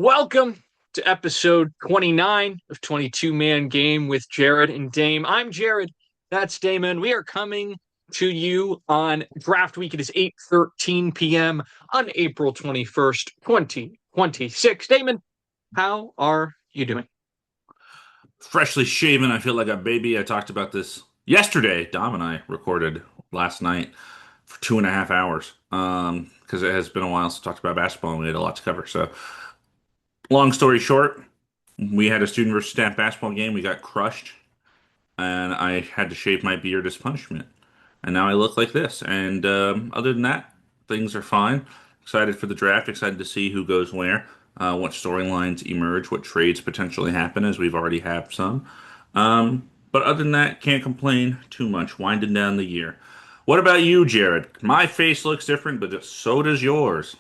Welcome to episode 29 of 22 Man Game with Jared and Dame. I'm Jared. That's Damon. We are coming to you on draft week. It is 8:13 p.m. on April 21st, 2026. Damon, how are you doing? Freshly shaven. I feel like a baby. I talked about this yesterday. Dom and I recorded last night for 2.5 hours. Because it has been a while since I talked about basketball and we had a lot to cover. So, long story short, we had a student versus staff basketball game. We got crushed, and I had to shave my beard as punishment. And now I look like this. And other than that, things are fine. Excited for the draft. Excited to see who goes where, what storylines emerge, what trades potentially happen, as we've already had some. But other than that, can't complain too much. Winding down the year. What about you, Jared? My face looks different, but so does yours.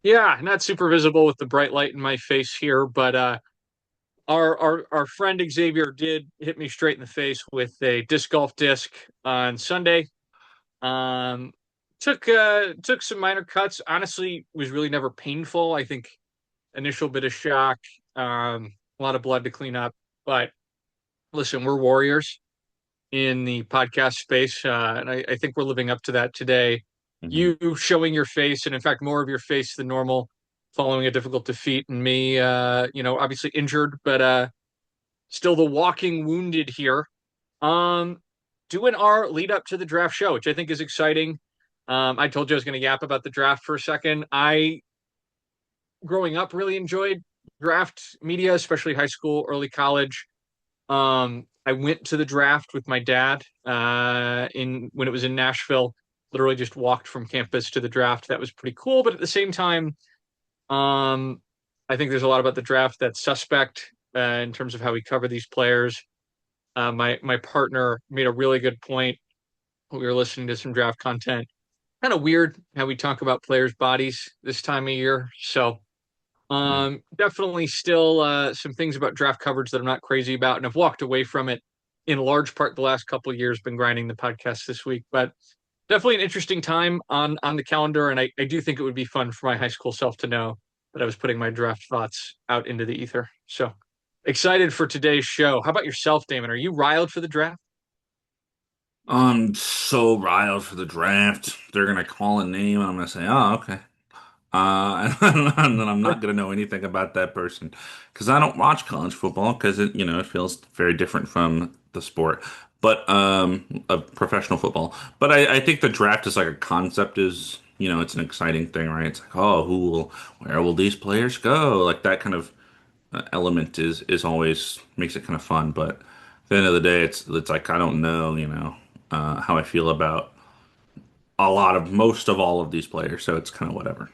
Yeah, not super visible with the bright light in my face here, but our friend Xavier did hit me straight in the face with a disc golf disc on Sunday. Um, took some minor cuts. Honestly, was really never painful. I think initial bit of shock, a lot of blood to clean up. But listen, we're warriors in the podcast space, and I think we're living up to that today. Mhm. You showing your face, and in fact, more of your face than normal, following a difficult defeat, and me, obviously injured, but still the walking wounded here. Um, Doing our lead up to the draft show, which I think is exciting. I told you I was going to yap about the draft for a second. I, growing up, really enjoyed draft media, especially high school, early college. I went to the draft with my dad in when it was in Nashville. Literally just walked from campus to the draft. That was pretty cool. But at the same time, um, I think there's a lot about the draft that's suspect in terms of how we cover these players. My partner made a really good point. We were listening to some draft content. Kind of weird how we talk about players' bodies this time of year. So definitely still some things about draft coverage that I'm not crazy about, and I've walked away from it in large part the last couple of years. Been grinding the podcast this week, but definitely an interesting time on the calendar, and I do think it would be fun for my high school self to know that I was putting my draft thoughts out into the ether. So excited for today's show. How about yourself, Damon? Are you riled for the draft? I'm so riled for the draft. They're gonna call a name, and I'm gonna say, "Oh, okay." And then I'm not gonna know anything about that person because I don't watch college football because it feels very different from the sport, but of professional football. But I think the draft is like a concept it's an exciting thing, right? It's like, oh, where will these players go? Like that kind of element is always makes it kind of fun. But at the end of the day, it's like I don't know, how I feel about most of all of these players, so it's kind of whatever.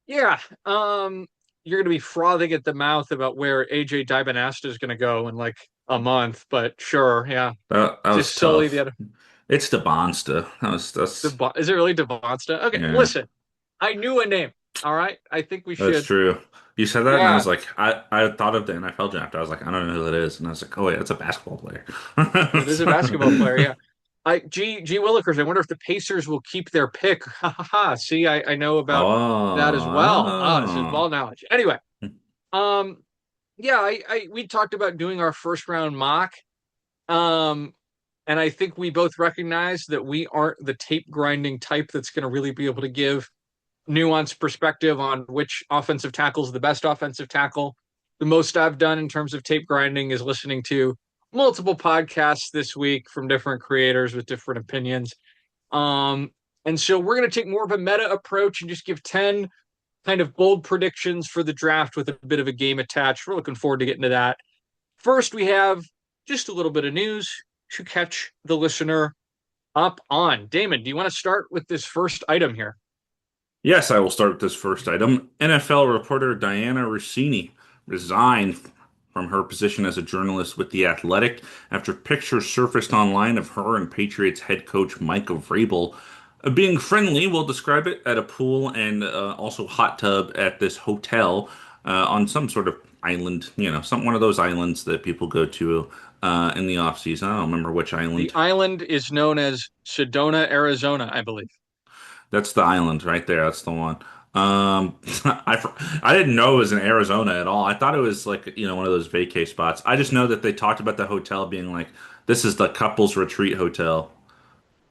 Yeah. You're going to be frothing at the mouth about where AJ Dybinasta is going to go in like a month, but sure, yeah. That was Just solely the tough. other. It's the Bonsta. That's Is it really Devonsta? Okay, yeah, listen. I knew a name. All right. I think we that's should. true. You said that, and I Yeah, was like, I thought of the NFL draft. I was like, I don't know who that is, and I was like, oh wait, that's a basketball player. it is a basketball player. Yeah. G Willikers. I wonder if the Pacers will keep their pick. Ha ha ha. See, I know about that as well. Ah, this is Oh, ball knowledge. Anyway, um, yeah, we talked about doing our first round mock. Um, and I think we both recognize that we aren't the tape grinding type that's going to really be able to give nuanced perspective on which offensive tackle is the best offensive tackle. The most I've done in terms of tape grinding is listening to multiple podcasts this week from different creators with different opinions. Um, and so we're going to take more of a meta approach and just give 10 kind of bold predictions for the draft with a bit of a game attached. We're looking forward to getting to that. First, we have just a little bit of news to catch the listener up on. Damon, do you want to start with this first item here? yes, I will start with this first item. NFL reporter Dianna Russini resigned from her position as a journalist with The Athletic after pictures surfaced online of her and Patriots head coach Mike Vrabel being friendly, we'll describe it, at a pool and also hot tub at this hotel on some sort of island, one of those islands that people go to in the off season. I don't remember which The island. island is known as Sedona, Arizona, I believe. That's the island right there. That's the one. I didn't know it was in Arizona at all. I thought it was like, one of those vacay spots. I just know that they talked about the hotel being like, this is the couples retreat hotel.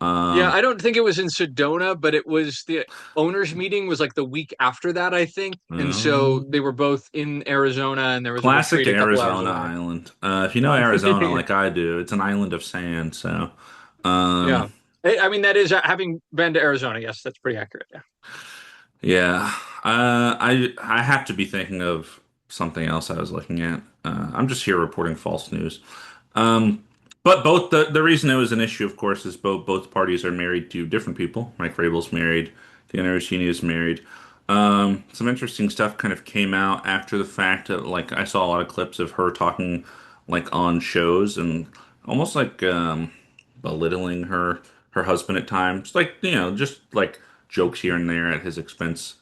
Yeah, Um, I don't think it was in Sedona, but it was the owners meeting was like the week after that, I think. And so they um, were both in Arizona and there was a Classic retreat a couple hours Arizona away. island. If you know Arizona like I do, it's an island of sand. So, Yeah. um, I mean, that is having been to Arizona. Yes, that's pretty accurate. Yeah. yeah, I have to be thinking of something else I was looking at. I'm just here reporting false news. Um, but both the reason it was an issue, of course, is both parties are married to different people. Mike Vrabel's married, Dianna Russini is married. Some interesting stuff kind of came out after the fact. Like I saw a lot of clips of her talking like on shows and almost like belittling her husband at times, like just like jokes here and there at his expense.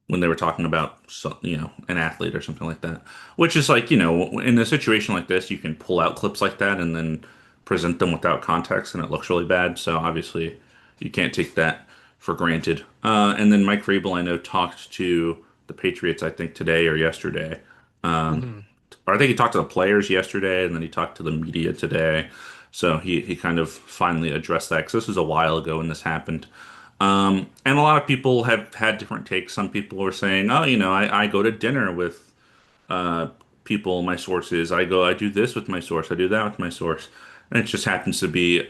When they were talking about an athlete or something like that, which is like in a situation like this, you can pull out clips like that and then present them without context, and it looks really bad. So obviously, you can't take that for granted. And then Mike Vrabel, I know, talked to the Patriots, I think today or yesterday. Um, Hmm. or I think he talked to the players yesterday, and then he talked to the media today. So he kind of finally addressed that because this was a while ago when this happened. And a lot of people have had different takes. Some people were saying, "Oh, I go to dinner with uh, people, my sources. I do this with my source. I do that with my source." And it just happens to be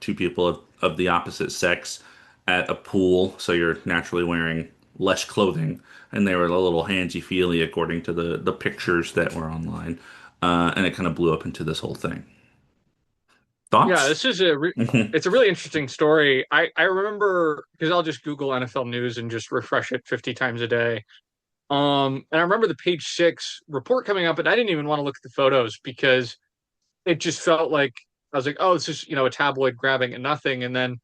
two people of the opposite sex at a pool, so you're naturally wearing less clothing, and they were a little handsy-feely according to the pictures that were online, and it kind of blew up into this whole thing. Yeah, Thoughts? this is it's a really interesting story. I remember because I'll just Google NFL news and just refresh it 50 times a day. And I remember the page six report coming up, and I didn't even want to look at the photos because it just felt like I was like, oh, this is, a tabloid grabbing at nothing. And then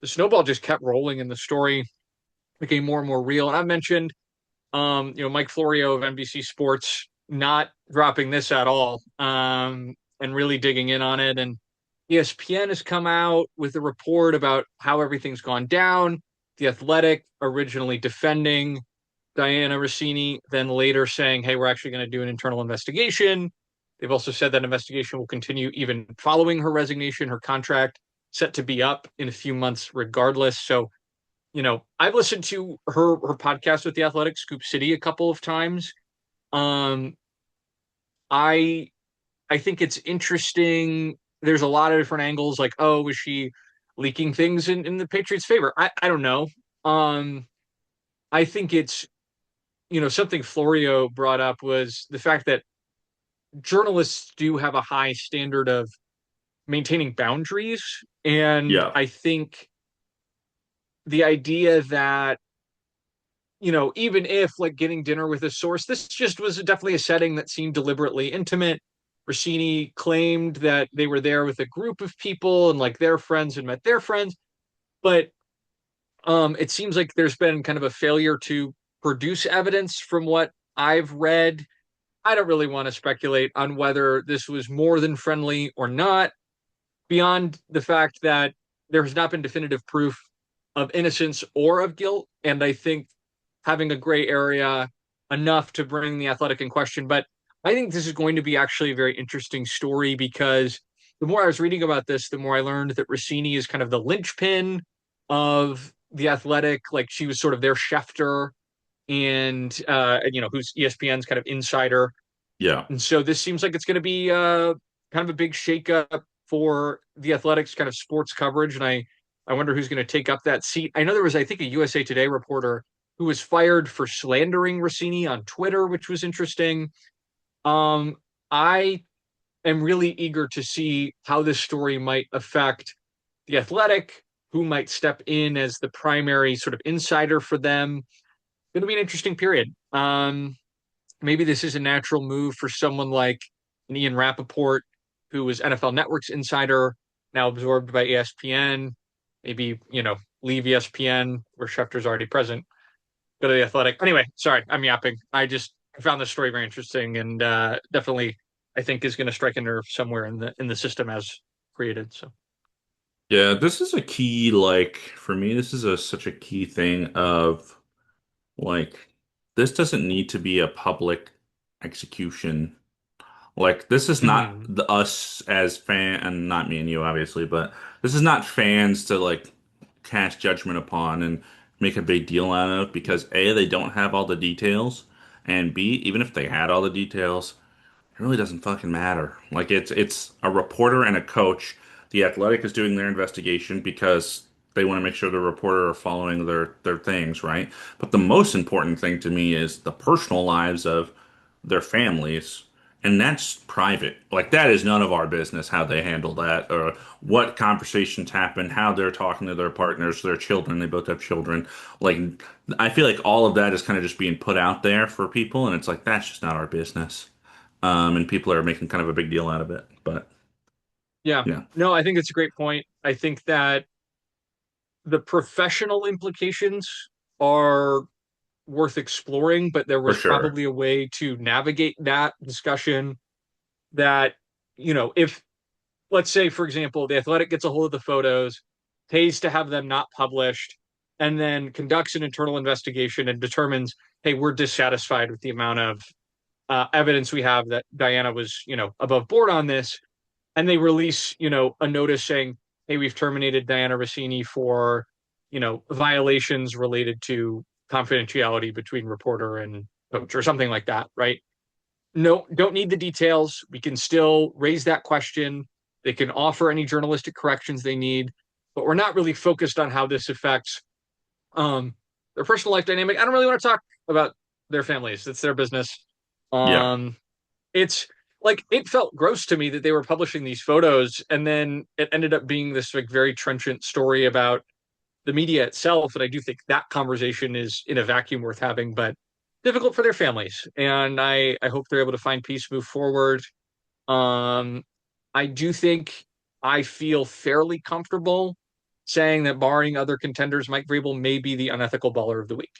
the snowball just kept rolling and the story became more and more real. And I mentioned, Mike Florio of NBC Sports not dropping this at all, and really digging in on it. And ESPN has come out with a report about how everything's gone down. The Athletic originally defending Dianna Russini, then later saying, hey, we're actually going to do an internal investigation. They've also said that investigation will continue even following her resignation, her contract set to be up in a few months regardless. So, I've listened to her podcast with the Athletic Scoop City a couple of times. Um, I I think it's interesting. There's a lot of different angles, like, oh, was she leaking things in the Patriots' favor? I don't know. Um, I think it's something Florio brought up was the fact that journalists do have a high standard of maintaining boundaries. And Yeah. I think the idea that, even if like getting dinner with a source, this just was definitely a setting that seemed deliberately intimate. Rossini claimed that they were there with a group of people and like their friends and met their friends. But it seems like there's been kind of a failure to produce evidence from what I've read. I don't really want to speculate on whether this was more than friendly or not, beyond the fact that there has not been definitive proof of innocence or of guilt. And I think having a gray area enough to bring the Athletic in question. But I think this is going to be actually a very interesting story because the more I was reading about this, the more I learned that Rossini is kind of the linchpin of the Athletic. Like she was sort of their Schefter and, who's ESPN's kind of insider, Yeah. and so this seems like it's going to be kind of a big shakeup for the Athletics kind of sports coverage. And I wonder who's going to take up that seat. I know there was, I think, a USA Today reporter who was fired for slandering Rossini on Twitter, which was interesting. I am really eager to see how this story might affect the Athletic, who might step in as the primary sort of insider for them. It's going to be an interesting period. Maybe this is a natural move for someone like an Ian Rappaport, who was NFL Network's insider, now absorbed by ESPN. Maybe, leave ESPN where Schefter's already present, go to the Athletic. Anyway, sorry, I'm yapping. I found this story very interesting and definitely I think is going to strike a nerve somewhere in the system as created. So, Yeah, this is a key, like for me, this is such a key thing of Like, this doesn't need to be a public execution. Like, this is not Hmm. us as fan, and not me and you, obviously, but this is not fans to like cast judgment upon and make a big deal out of because A, they don't have all the details, and B, even if they had all the details, it really doesn't fucking matter. Like it's a reporter and a coach. The Athletic is doing their investigation because they want to make sure the reporter are following their things, right? But the most important thing to me is the personal lives of their families, and that's private. Like that is none of our business how they handle that or what conversations happen, how they're talking to their partners, their children. They both have children. Like I feel like all of that is kind of just being put out there for people, and it's like that's just not our business. And people are making kind of a big deal out of it. But Yeah. yeah, No, I think it's a great point. I think that the professional implications are worth exploring, but there for was sure. probably a way to navigate that discussion that, if, let's say, for example, the Athletic gets a hold of the photos, pays to have them not published, and then conducts an internal investigation and determines, hey, we're dissatisfied with the amount of evidence we have that Dianna was, above board on this, and they release, a notice saying, hey, we've terminated Dianna Russini for, violations related to confidentiality between reporter and coach or something like that, right? No, don't need the details. We can still raise that question. They can offer any journalistic corrections they need, but we're not really focused on how this affects um, their personal life dynamic. I don't really want to talk about their families. It's their business. Yeah. Um, it's like it felt gross to me that they were publishing these photos and then it ended up being this like very trenchant story about the media itself. And I do think that conversation is in a vacuum worth having, but difficult for their families. And I hope they're able to find peace, move forward. Um, I do think I feel fairly comfortable saying that barring other contenders, Mike Vrabel may be the unethical baller of the week.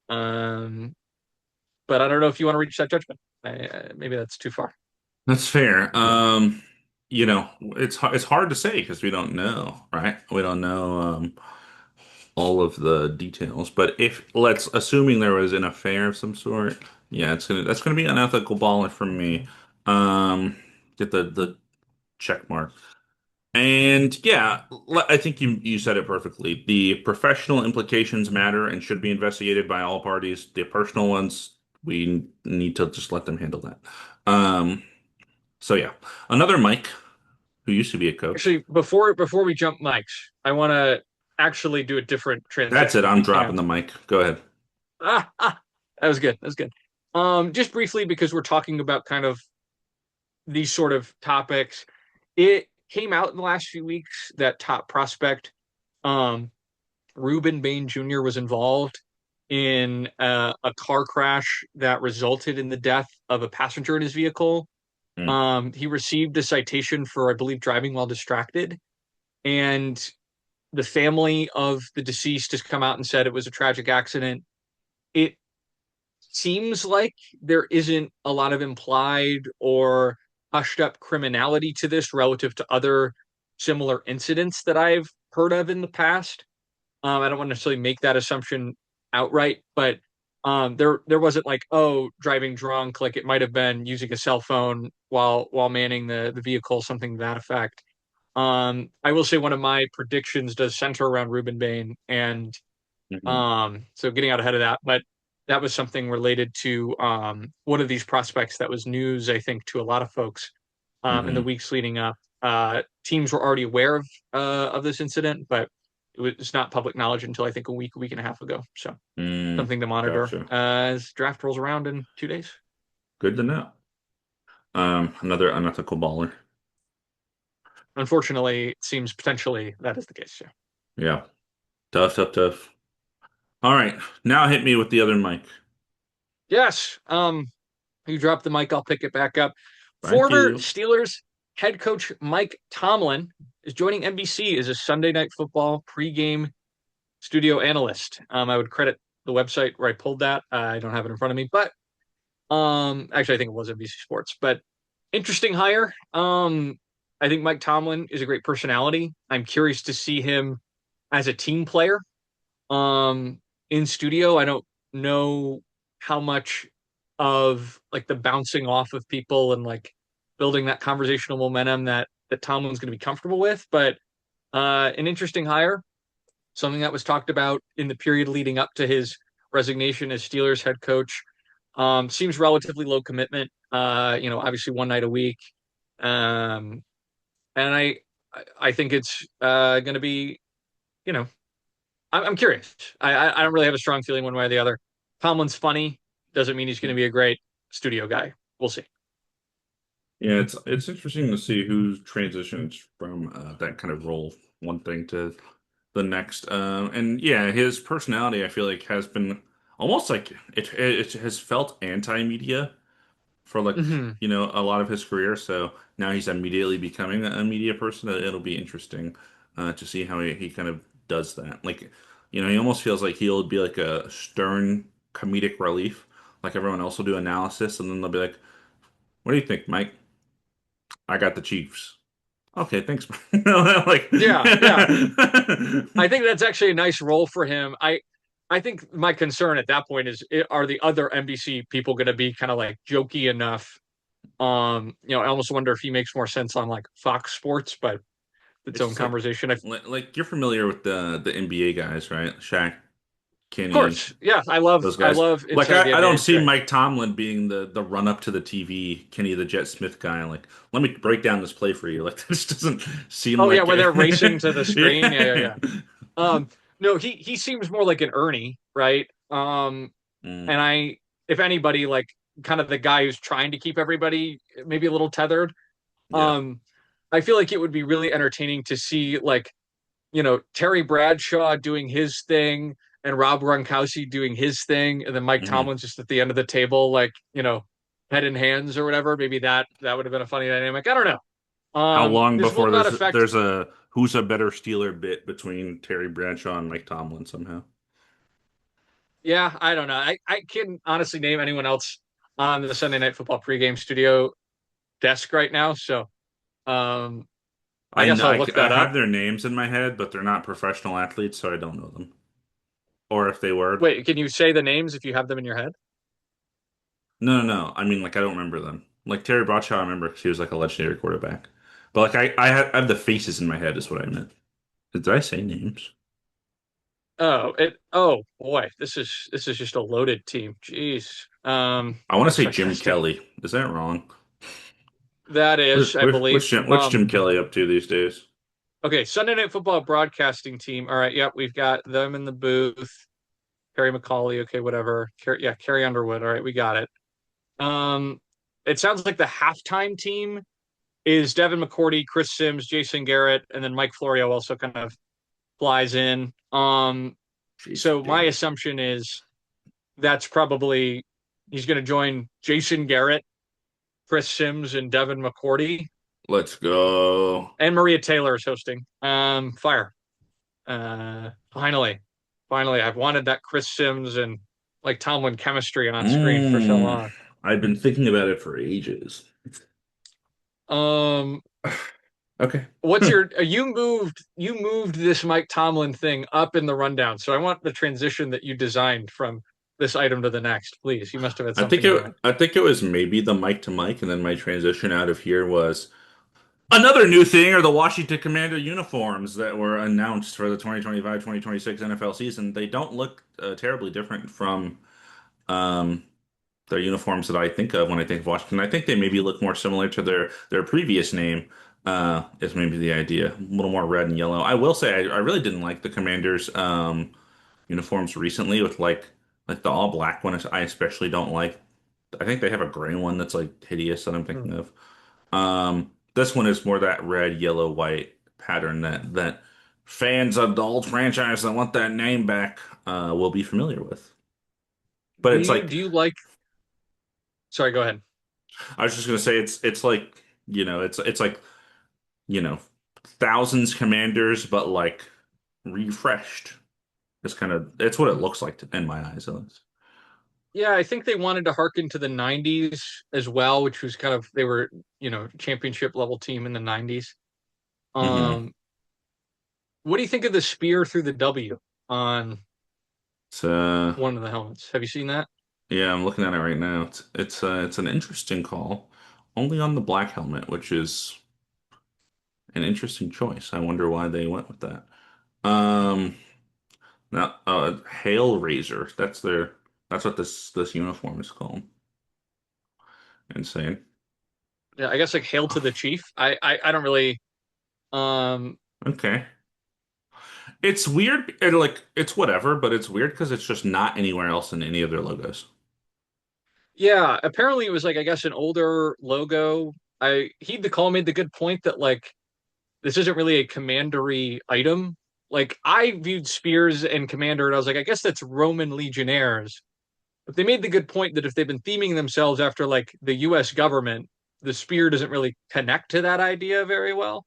Um, but I don't know if you want to reach that judgment. Maybe that's too far. That's fair. It's hard to say because we don't know, right? We don't know all of the details. But if let's assuming there was an affair of some sort, yeah, it's gonna that's gonna be unethical balling from me. Um, get the check mark. And yeah, I think you said it perfectly. The professional implications matter and should be investigated by all parties. The personal ones, we need to just let them handle that. Um, so yeah, another Mike who used to be a coach. Actually, before we jump mics, I want to actually do a different That's it. transition if I'm we dropping can. the mic. Go ahead. That was good. That was good. Just briefly because we're talking about kind of these sort of topics. It came out in the last few weeks that top prospect, um, Ruben Bain Jr. was involved in a car crash that resulted in the death of a passenger in his vehicle. Mm, He received a citation for, I believe, driving while distracted, and the family of the deceased has come out and said it was a tragic accident. It seems like there isn't a lot of implied or hushed up criminality to this relative to other similar incidents that I've heard of in the past. I don't want to necessarily make that assumption outright, but there wasn't like, oh, driving drunk, like it might have been using a cell phone while manning the vehicle, something to that effect. I will say one of my predictions does center around Ruben Bain, and mhm, so getting out ahead of that, but that was something related to one of these prospects that was news, I think, to a lot of folks in the mhm, weeks leading up. Teams were already aware of this incident, but it was not public knowledge until I think a week and a half ago. So something to monitor gotcha. as draft rolls around in 2 days. Good to know. Another unethical baller. Unfortunately, it seems potentially that is the case. Yeah. Yeah. Tough, tough, tough. All right. Now hit me with the other mic. Yes. You drop the mic, I'll pick it back up. Thank Former you. Steelers head coach Mike Tomlin is joining NBC as a Sunday Night Football pregame studio analyst. I would credit the website where I pulled that. I don't have it in front of me, but actually, I think it was NBC Sports. But interesting hire. I think Mike Tomlin is a great personality. I'm curious to see him as a team player. Um, in studio, I don't know how much of like the bouncing off of people and like building that conversational momentum that Tomlin's going to be comfortable with. But an interesting hire, something that was talked about in the period leading up to his resignation as Steelers head coach. Seems relatively low commitment. Obviously one night a week. Um, and I think it's going to be, you know, I'm curious. I don't really have a strong feeling one way or the other. Tomlin's funny, doesn't mean he's going to be a great studio guy. We'll see. Yeah, it's interesting to see who transitions from that kind of role, one thing to the next. And yeah, his personality, I feel like, has been almost like it has felt anti-media for like, Mm-hmm. a lot of his career. So now he's immediately becoming a media person. It'll be interesting to see how he kind of does that. Like, he almost feels like he'll be like a stern comedic relief. Like everyone else will do analysis, and then they'll be like, "What do you think, Mike? I got the Chiefs." Okay, thanks. Like, Yeah, yeah. I think that's actually a nice role for him. I think my concern at that point is are the other NBC people going to be kind of like jokey enough? I almost wonder if he makes more sense on like Fox Sports, but its it's own just like, conversation. Of like you're familiar with the NBA guys, right? Shaq, Kenny, course, yeah, those I guys. love Like Inside the I NBA. don't It's see great. Mike Tomlin being the run up to the TV, Kenny the Jet Smith guy. Like, let me break down this play for you. Like, this doesn't seem Oh yeah, like where they're racing to the screen. Yeah, yeah, yeah. yeah. No, he seems more like an Ernie, right? Mm, And if anybody, like kind of the guy who's trying to keep everybody maybe a little tethered. yeah. Um, I feel like it would be really entertaining to see like Terry Bradshaw doing his thing and Rob Gronkowski doing his thing, and then Mike Hmm. Tomlin's just at the end of the table, like head in hands or whatever. Maybe that would have been a funny dynamic. I don't know. How long This will before not there's affect. there's a who's a better Steeler bit between Terry Bradshaw and Mike Tomlin somehow? Yeah, I don't know. I can honestly name anyone else on the Sunday Night Football pregame studio desk right now. So um, I I, guess kn- I'll I look I that up. have their names in my head, but they're not professional athletes, so I don't know them. Or if they were, Wait, can you say the names if you have them in your head? no, no, no. I mean, like I don't remember them. Like Terry Bradshaw, I remember because he was like a legendary quarterback. But like I have the faces in my head is what I meant. Did I say names? Oh boy, this is just a loaded team. Jeez. I want to Looks say like Jim that's the Kelly. Is that wrong? that is, I believe. What's Jim Kelly up to these days? Okay, Sunday Night Football broadcasting team. All right, yep, we've got them in the booth. Kerry McCauley, okay, whatever. Yeah, Carrie Underwood. All right, we got it. Um, it sounds like the halftime team is Devin McCourty, Chris Sims, Jason Garrett, and then Mike Florio also kind of flies in. Jason So my Garrett. assumption is that's probably he's going to join Jason Garrett, Chris Sims, and Devin McCourty, Let's go. and Maria Taylor is hosting. Fire. Finally, I've wanted that Chris Sims and like Tomlin chemistry on screen for so Mm, long. I've been thinking about it for ages. Um, Okay. what's your you moved this Mike Tomlin thing up in the rundown, so I want the transition that you designed from this item to the next, please. You must have had something in mind. I think it was maybe the mic to mic, and then my transition out of here was another new thing are the Washington Commander uniforms that were announced for the 2025-2026 NFL season. They don't look terribly different from um, their uniforms that I think of when I think of Washington. I think they maybe look more similar to their previous name. Is maybe the idea. A little more red and yellow. I will say I really didn't like the Commanders uniforms recently with like the all black one. I especially don't like. I think they have a gray one that's like hideous that I'm Hmm. thinking of. This one is more that red, yellow, white pattern that fans of the old franchise that want that name back will be familiar with. But Do it's you like do you like? Sorry, go ahead. I was just gonna say it's like it's like you know thousands commanders, but like refreshed. It's what it looks like in my eyes at least. Yeah, I think they wanted to harken to the '90s as well, which was kind of they were championship level team in the '90s. Hmm. Um, what do you think of the spear through the W on It's one of the helmets. Have you seen that? yeah, I'm looking at it right now. It's an interesting call. Only on the black helmet, which is an interesting choice. I wonder why they went with that. Um, Now, Hail Razor. That's what this uniform is called. Insane. Yeah, I guess like hail to the chief. I don't really um Okay. It's weird, and like it's whatever, but it's weird because it's just not anywhere else in any of their logos. yeah, apparently it was like I guess an older logo. I Heed the Call made the good point that like this isn't really a commandery item. Like I viewed spears and commander and I was like, I guess that's Roman legionnaires. But they made the good point that if they've been theming themselves after like the US government, the spear doesn't really connect to that idea very well.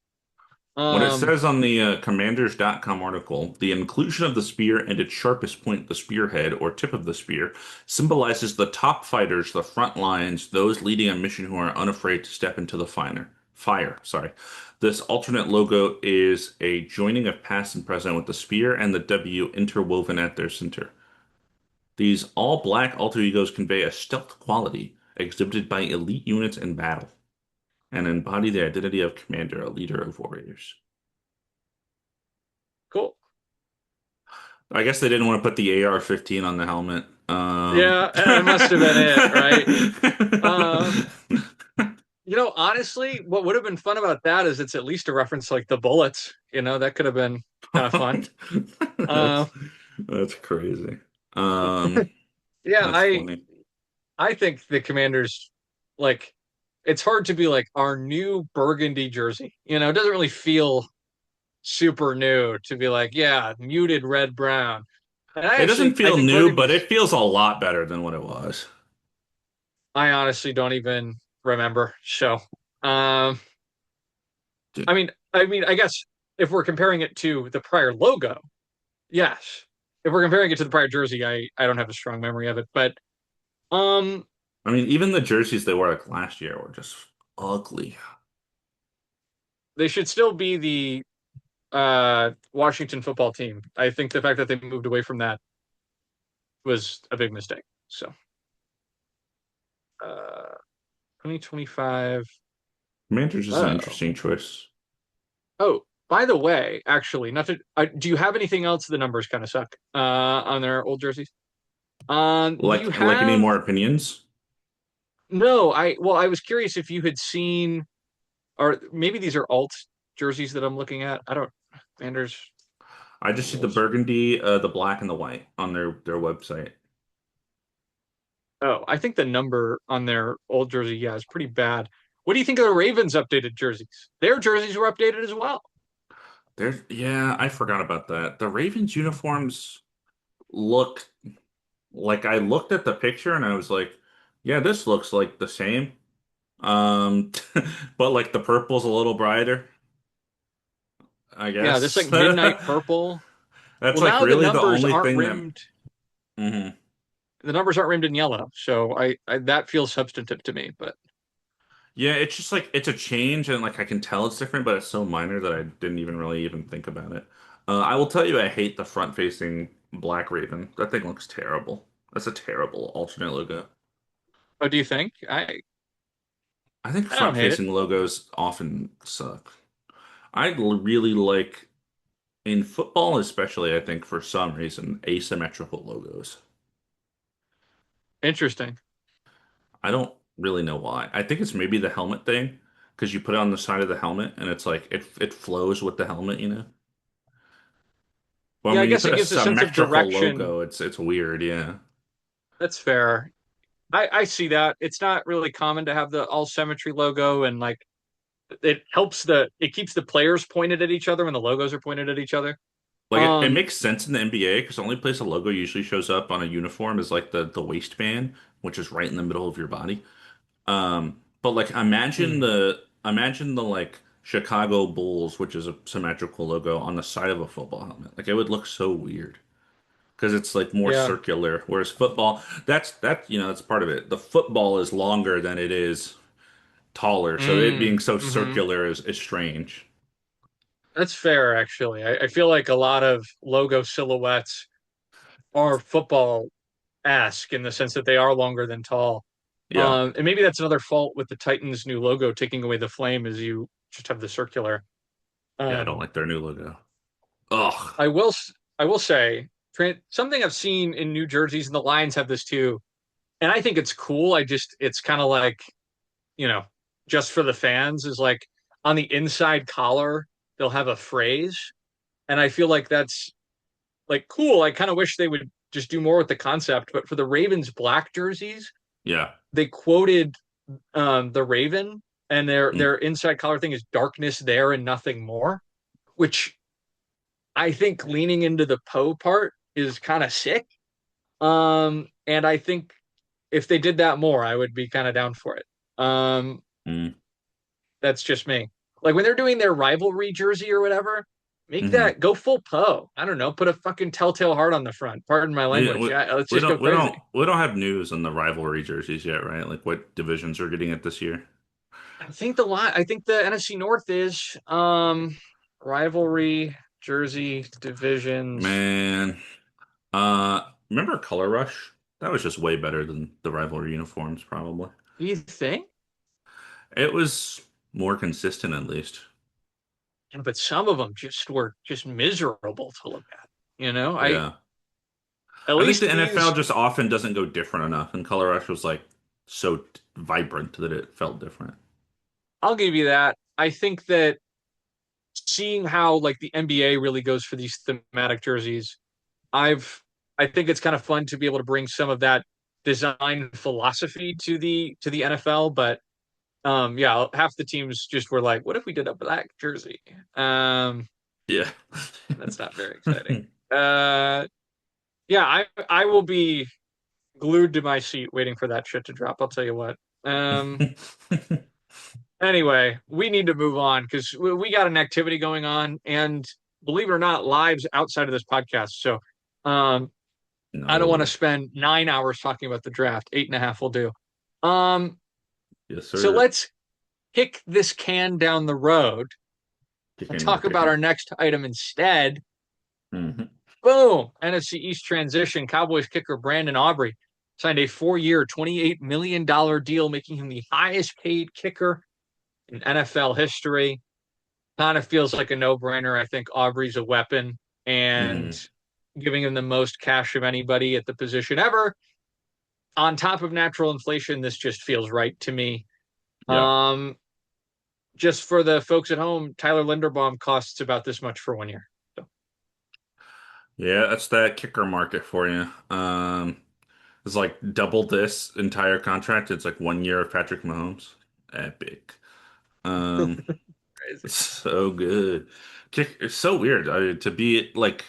What it Um says on the commanders.com article, the inclusion of the spear and its sharpest point, the spearhead or tip of the spear, symbolizes the top fighters, the front lines, those leading a mission who are unafraid to step into the fire. Sorry. This alternate logo is a joining of past and present with the spear and the W interwoven at their center. These all black alter egos convey a stealth quality exhibited by elite units in battle and embody the identity of commander, a leader of warriors. cool. I guess they didn't want to put the AR-15 on the helmet. Yeah, it must have been it, right? Um Honestly, what would have been fun about that is it's at least a reference to, like the bullets. That could have been kind of fun. Uh, That's that's crazy. Um, yeah, that's I funny. I think the Commanders like it's hard to be like our new burgundy jersey. It doesn't really feel super new to be like, yeah, muted red brown. And It doesn't I feel think new, but burgundy's it feels a lot better than what it was. I honestly don't even remember. So, um, I guess if we're comparing it to the prior logo, yes. If we're comparing it to the prior jersey, I don't have a strong memory of it, but um, I mean, even the jerseys they wore like last year were just ugly. they should still be the Washington football team. I think the fact that they moved away from that was a big mistake. So, 2025. Commanders is an Oh, interesting choice. oh. By the way, actually, not to. Do you have anything else? The numbers kind of suck on their old jerseys. Do you Like any have? more opinions? No, I was curious if you had seen, or maybe these are alt jerseys that I'm looking at. I don't. Commanders. I just see the Bengals. burgundy, the black, and the white on their website. Oh, I think the number on their old jersey, yeah, is pretty bad. What do you think of the Ravens' updated jerseys? Their jerseys were updated as well. Yeah, I forgot about that. The Ravens uniforms look like I looked at the picture and I was like, yeah, this looks like the same. Um, but like the purple's a little brighter, I Yeah, this like guess. midnight purple. That's Well, like now the really the numbers only aren't thing that. rimmed. Mhm. The numbers aren't rimmed in yellow, so I that feels substantive to me. But Yeah, it's just like it's a change and like I can tell it's different, but it's so minor that I didn't even really even think about it. I will tell you, I hate the front-facing Black Raven. That thing looks terrible. That's a terrible alternate logo. what do you think? I think I don't hate it. front-facing logos often suck. Really like in football, especially, I think for some reason, asymmetrical logos. Interesting. I don't really know why. I think it's maybe the helmet thing, because you put it on the side of the helmet and it's like it flows with the helmet, you know? But Yeah, I when you guess put it a gives a sense of symmetrical direction. logo, it's weird, yeah. That's fair. I see that. It's not really common to have the all symmetry logo, and like it keeps the players pointed at each other when the logos are pointed at each other. Like it Um, makes sense in the NBA because the only place a logo usually shows up on a uniform is like the waistband, which is right in the middle of your body. But like hmm, imagine the like Chicago Bulls, which is a symmetrical logo on the side of a football helmet. Like it would look so weird because it's like more yeah. circular, whereas football, that's part of it. The football is longer than it is taller, so it being so Hmm. circular is strange. That's fair, actually. I feel like a lot of logo silhouettes. are football-esque in the sense that they are longer than tall. Yeah. And maybe that's another fault with the Titans' new logo, taking away the flame, is you just have the circular. Yeah, I don't Um, like their new logo. Ugh. I will say, Trent, something I've seen in New Jerseys, and the Lions have this too, and I think it's cool. It's kind of like, you know, just for the fans, is like on the inside collar, they'll have a phrase. And I feel like that's like cool. I kind of wish they would just do more with the concept. But for the Ravens black jerseys, Yeah. they quoted the Raven, and Mm. their inside collar thing is darkness there and nothing more, which I think leaning into the Poe part is kind of sick. And I think if they did that more, I would be kind of down for it. Um, Mm. that's just me. Like when they're doing their rivalry jersey or whatever, make Hmm. that go full Poe. I don't know, put a fucking telltale heart on the front. Pardon my We, language. we, Yeah, let's we just go don't we crazy. don't we don't have news on the rivalry jerseys yet, right? Like what divisions are getting it this year? I think the NFC North is rivalry jersey divisions. Man, remember Color Rush? That was just way better than the rivalry uniforms, probably. Do you think? It was more consistent, at least. But some of them just were just miserable to look at. You know, I Yeah. at I think the least NFL these just often doesn't go different enough, and Color Rush was like so vibrant that it felt different. I'll give you that. I think that seeing how like the NBA really goes for these thematic jerseys, I've I think it's kind of fun to be able to bring some of that design philosophy to the NFL. But yeah, half the teams just were like, "What if we did a black jersey?" Um, Yeah. that's not very exciting. Uh, yeah, I will be glued to my seat waiting for that shit to drop. I'll tell you what. Anyway, we need to move on because we got an activity going on, and believe it or not, lives outside of this podcast. So, um, I don't want to No. spend 9 hours talking about the draft. 8.5 will do. Um, Yes, so sir. let's kick this can down the road and Kicking the talk about our can. next item instead. Hmm. Boom! NFC East transition. Cowboys kicker Brandon Aubrey signed a 4-year, $28 million deal, making him the highest paid kicker in NFL history. Kind of feels like a no-brainer. I think Aubrey's a weapon, and Hmm. giving him the most cash of anybody at the position ever. On top of natural inflation, this just feels right to me. Yeah. Um, just for the folks at home, Tyler Linderbaum costs about this much for 1 year. So, Yeah, that's that kicker market for you. It's like double this entire contract. It's like 1 year of Patrick Mahomes. Epic. Um, crazy. it's so good. It's so weird. To be like,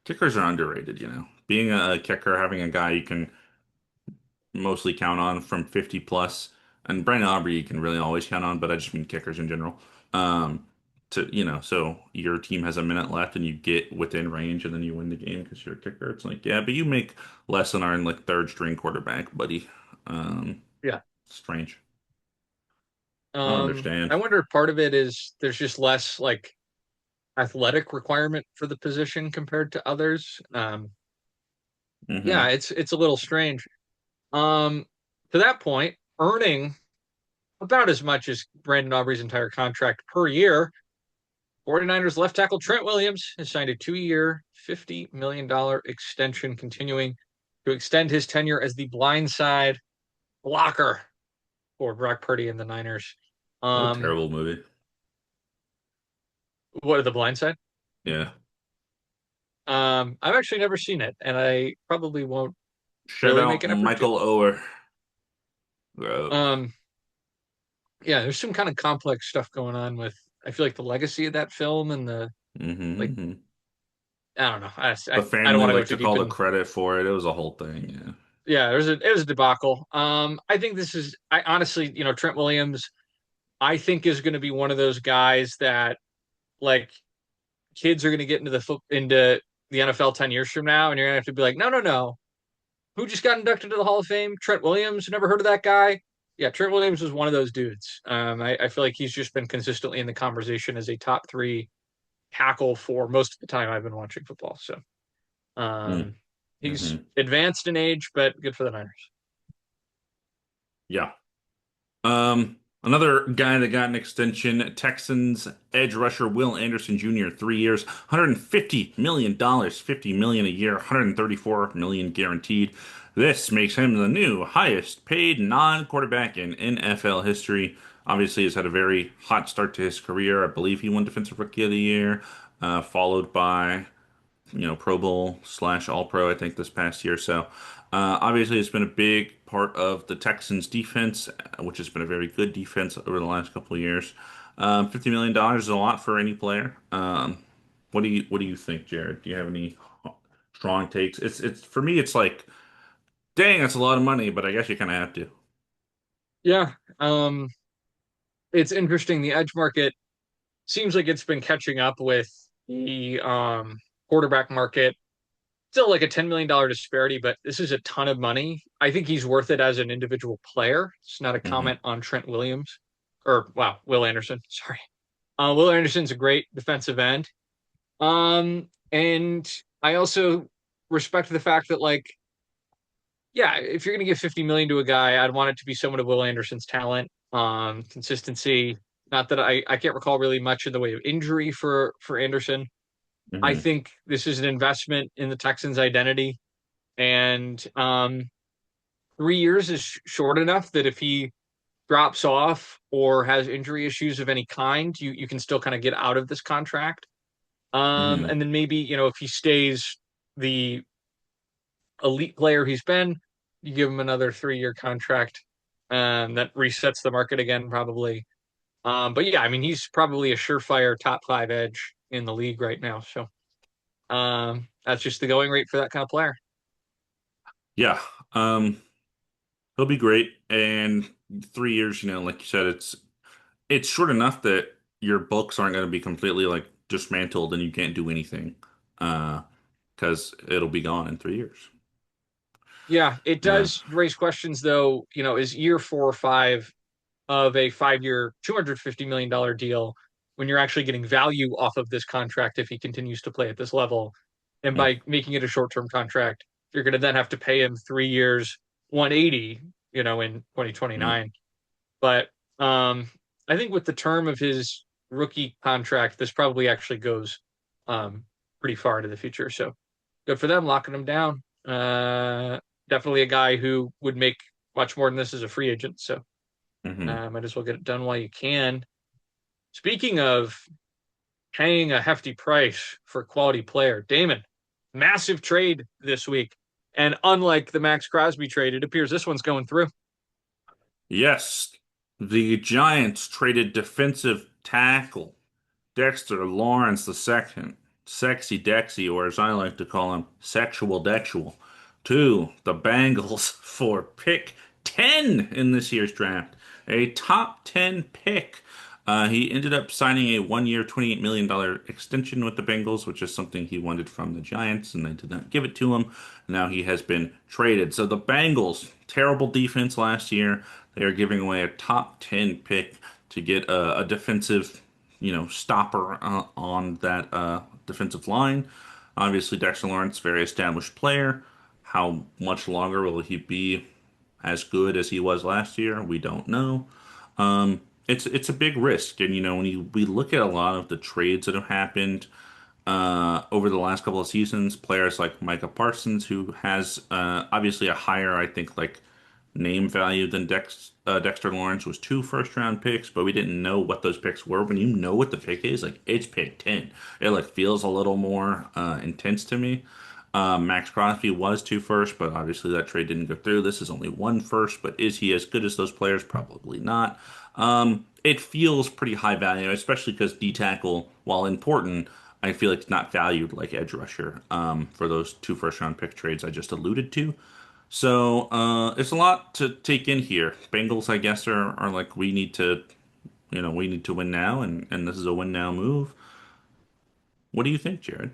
kickers are underrated, you know. Being a kicker, having a guy you can mostly count on from 50 plus, and Brandon Aubrey you can really always count on, but I just mean kickers in general. Um, so your team has a minute left and you get within range and then you win the game because you're a kicker. It's like, yeah, but you make less than our like third string quarterback, buddy. Um, Yeah. Strange. I don't understand. I wonder if part of it is there's just less like athletic requirement for the position compared to others. Yeah, Hmm. it's a little strange. Um, to that point, earning about as much as Brandon Aubrey's entire contract per year, 49ers left tackle Trent Williams has signed a 2-year, $50 million extension, continuing to extend his tenure as the blindside blocker for Brock Purdy and the Niners. What a Um, terrible movie. what are the blindside? Yeah. I've actually never seen it, and I probably won't Shout really make out an effort to. Michael Oher. Bro. Um, yeah, there's some kind of complex stuff going on with. I feel like the legacy of that film and the like. Hmm. I don't know. The I don't family want to go like too took deep all the in. credit for it. It was a whole thing. Yeah. Yeah, it was a debacle. I think this is. I honestly, Trent Williams. I think is going to be one of those guys that like kids are going to get into the NFL 10 years from now, and you're going to have to be like, no, no, no. Who just got inducted to the Hall of Fame? Trent Williams. Never heard of that guy. Yeah, Trent Williams was one of those dudes. I feel like he's just been consistently in the conversation as a top 3 tackle for most of the time I've been watching football. So, Hmm. um, He's Hmm. advanced in age, but good for the Niners. Yeah. Another guy that got an extension, Texans edge rusher Will Anderson Jr., 3 years, $150 million, 50 million a year, 134 million guaranteed. This makes him the new highest paid non-quarterback in NFL history. Obviously, he's had a very hot start to his career. I believe he won Defensive Rookie of the Year, followed by Pro Bowl slash All Pro, I think, this past year. So, obviously, it's been a big part of the Texans defense, which has been a very good defense over the last couple of years. $50 million is a lot for any player. What do you think, Jared? Do you have any strong takes? It's for me, it's like, dang, that's a lot of money, but I guess you kind of have to. Yeah. It's interesting. The edge market seems like it's been catching up with the quarterback market. Still like a $10 million disparity, but this is a ton of money. I think he's worth it as an individual player. It's not a Hmm. comment on Trent Williams or wow, Will Anderson. Sorry. Will Anderson's a great defensive end. And I also respect the fact that like, yeah, if you're gonna give 50 million to a guy, I'd want it to be someone of Will Anderson's talent, consistency. Not that I can't recall really much in the way of injury for Anderson. I Hmm. think this is an investment in the Texans' identity, and 3 years is short enough that if he drops off or has injury issues of any kind, you can still kind of get out of this contract. Hmm. And then maybe if he stays the elite player he's been, you give him another 3 year contract, that resets the market again probably. But yeah, I mean he's probably a surefire top five edge in the league right now. So that's just the going rate for that kind of player. Yeah. Um, he'll be great. And 3 years, like you said, it's short enough that your books aren't going to be completely like dismantled and you can't do anything because it'll be gone in 3 years. Yeah, it Yeah. does raise questions though. Is year 4 or 5 of a 5 year, $250 million deal when you're actually getting value off of this contract if he continues to play at this level? And Mm, by making it a short term contract, you're going to then have to pay him 3 years, 180, in mm, 2029. But I think with the term of his rookie contract, this probably actually goes um, pretty far into the future. So good for them locking him down. Definitely a guy who would make much more than this as a free agent. So mhm. might as well get it done while you can. Speaking of paying a hefty price for a quality player, Damon, massive trade this week. And unlike the Max Crosby trade, it appears this one's going through. Yes, the Giants traded defensive tackle Dexter Lawerence II, Sexy Dexy, or as I like to call him, Sexual Dexual, to the Bengals for pick 10 in this year's draft. A top 10 pick. He ended up signing a 1 year, $28 million extension with the Bengals, which is something he wanted from the Giants, and they did not give it to him. Now he has been traded. So the Bengals, terrible defense last year. They are giving away a top 10 pick to get a defensive stopper on that defensive line. Obviously, Dexter Lawrence, very established player. How much longer will he be as good as he was last year? We don't know. It's a big risk, and when we look at a lot of the trades that have happened over the last couple of seasons, players like Micah Parsons, who has obviously a higher, I think, like name value than Dexter Lawrence, was 2 first round picks, but we didn't know what those picks were. When you know what the pick is, like it's pick 10, it like feels a little more intense to me. Max Crosby was 2 first, but obviously that trade didn't go through. This is only 1 first, but is he as good as those players? Probably not. It feels pretty high value, especially because D tackle, while important, I feel like it's not valued like edge rusher for those 2 first round pick trades I just alluded to. So it's a lot to take in here. Bengals, I guess, are like we need to win now, and this is a win now move. What do you think, Jared?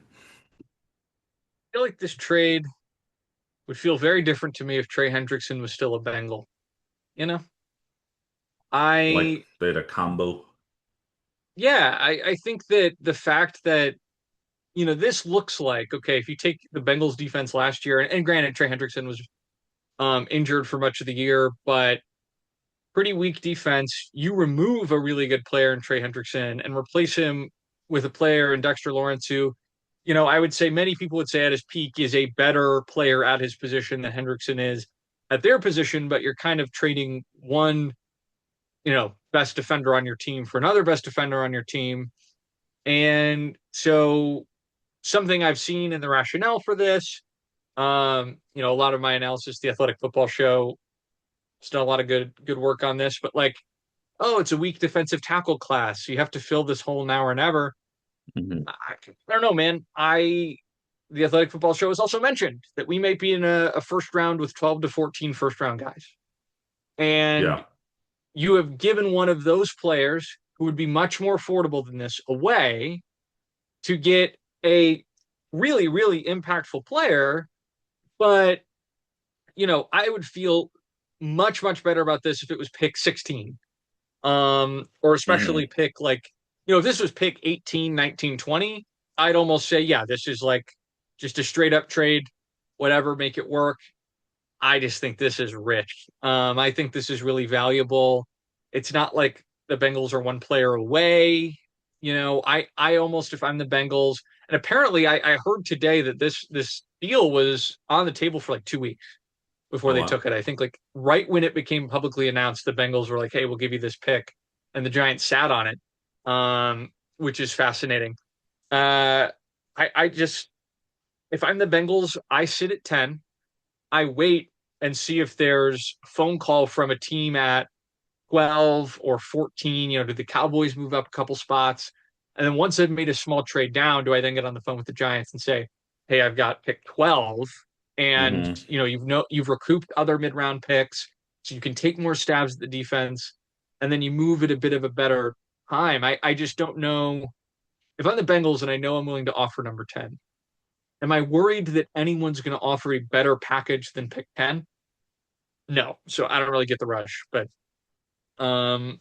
I feel like this trade would feel very different to me if Trey Hendrickson was still a Bengal. You know, Like I they had a combo. yeah, I think that the fact that this looks like, okay, if you take the Bengals defense last year, and granted, Trey Hendrickson was injured for much of the year, but pretty weak defense. You remove a really good player in Trey Hendrickson and replace him with a player in Dexter Lawerence who, I would say many people would say at his peak is a better player at his position than Hendrickson is at their position, but you're kind of trading one, best defender on your team for another best defender on your team. And so something I've seen in the rationale for this, a lot of my analysis, the Athletic Football Show, has done a lot of good work on this, but like, oh, it's a weak defensive tackle class. So you have to fill this hole now or never. Hmm. I don't know, man. The Athletic Football Show has also mentioned that we might be in a first round with 12 to 14 first round guys. And Yeah. you have given one of those players who would be much more affordable than this away to get a really, really impactful player. But, I would feel much, much better about this if it was pick 16. Or especially Hmm. pick like, if this was pick 18, 19, 20, I'd almost say, yeah, this is like just a straight up trade, whatever, make it work. I just think this is rich. I think this is really valuable. It's not like the Bengals are one player away. I almost, if I'm the Bengals, and apparently I heard today that this deal was on the table for like 2 weeks before Oh they wow. took it. I think like right when it became publicly announced, the Bengals were like, "Hey, we'll give you this pick," and the Giants sat on it, which is fascinating. Uh, I just, if I'm the Bengals, I sit at 10. I wait and see if there's a phone call from a team at 12 or 14. Do the Cowboys move up a couple spots? And then once I've made a small trade down, do I then get on the phone with the Giants and say, "Hey, I've got pick 12, and Hmm. you've recouped other mid-round picks, so you can take more stabs at the defense, and then you move at a bit of a better time." I just don't know if I'm the Bengals and I know I'm willing to offer number 10. Am I worried that anyone's going to offer a better package than pick 10? No. So I don't really get the rush, but um,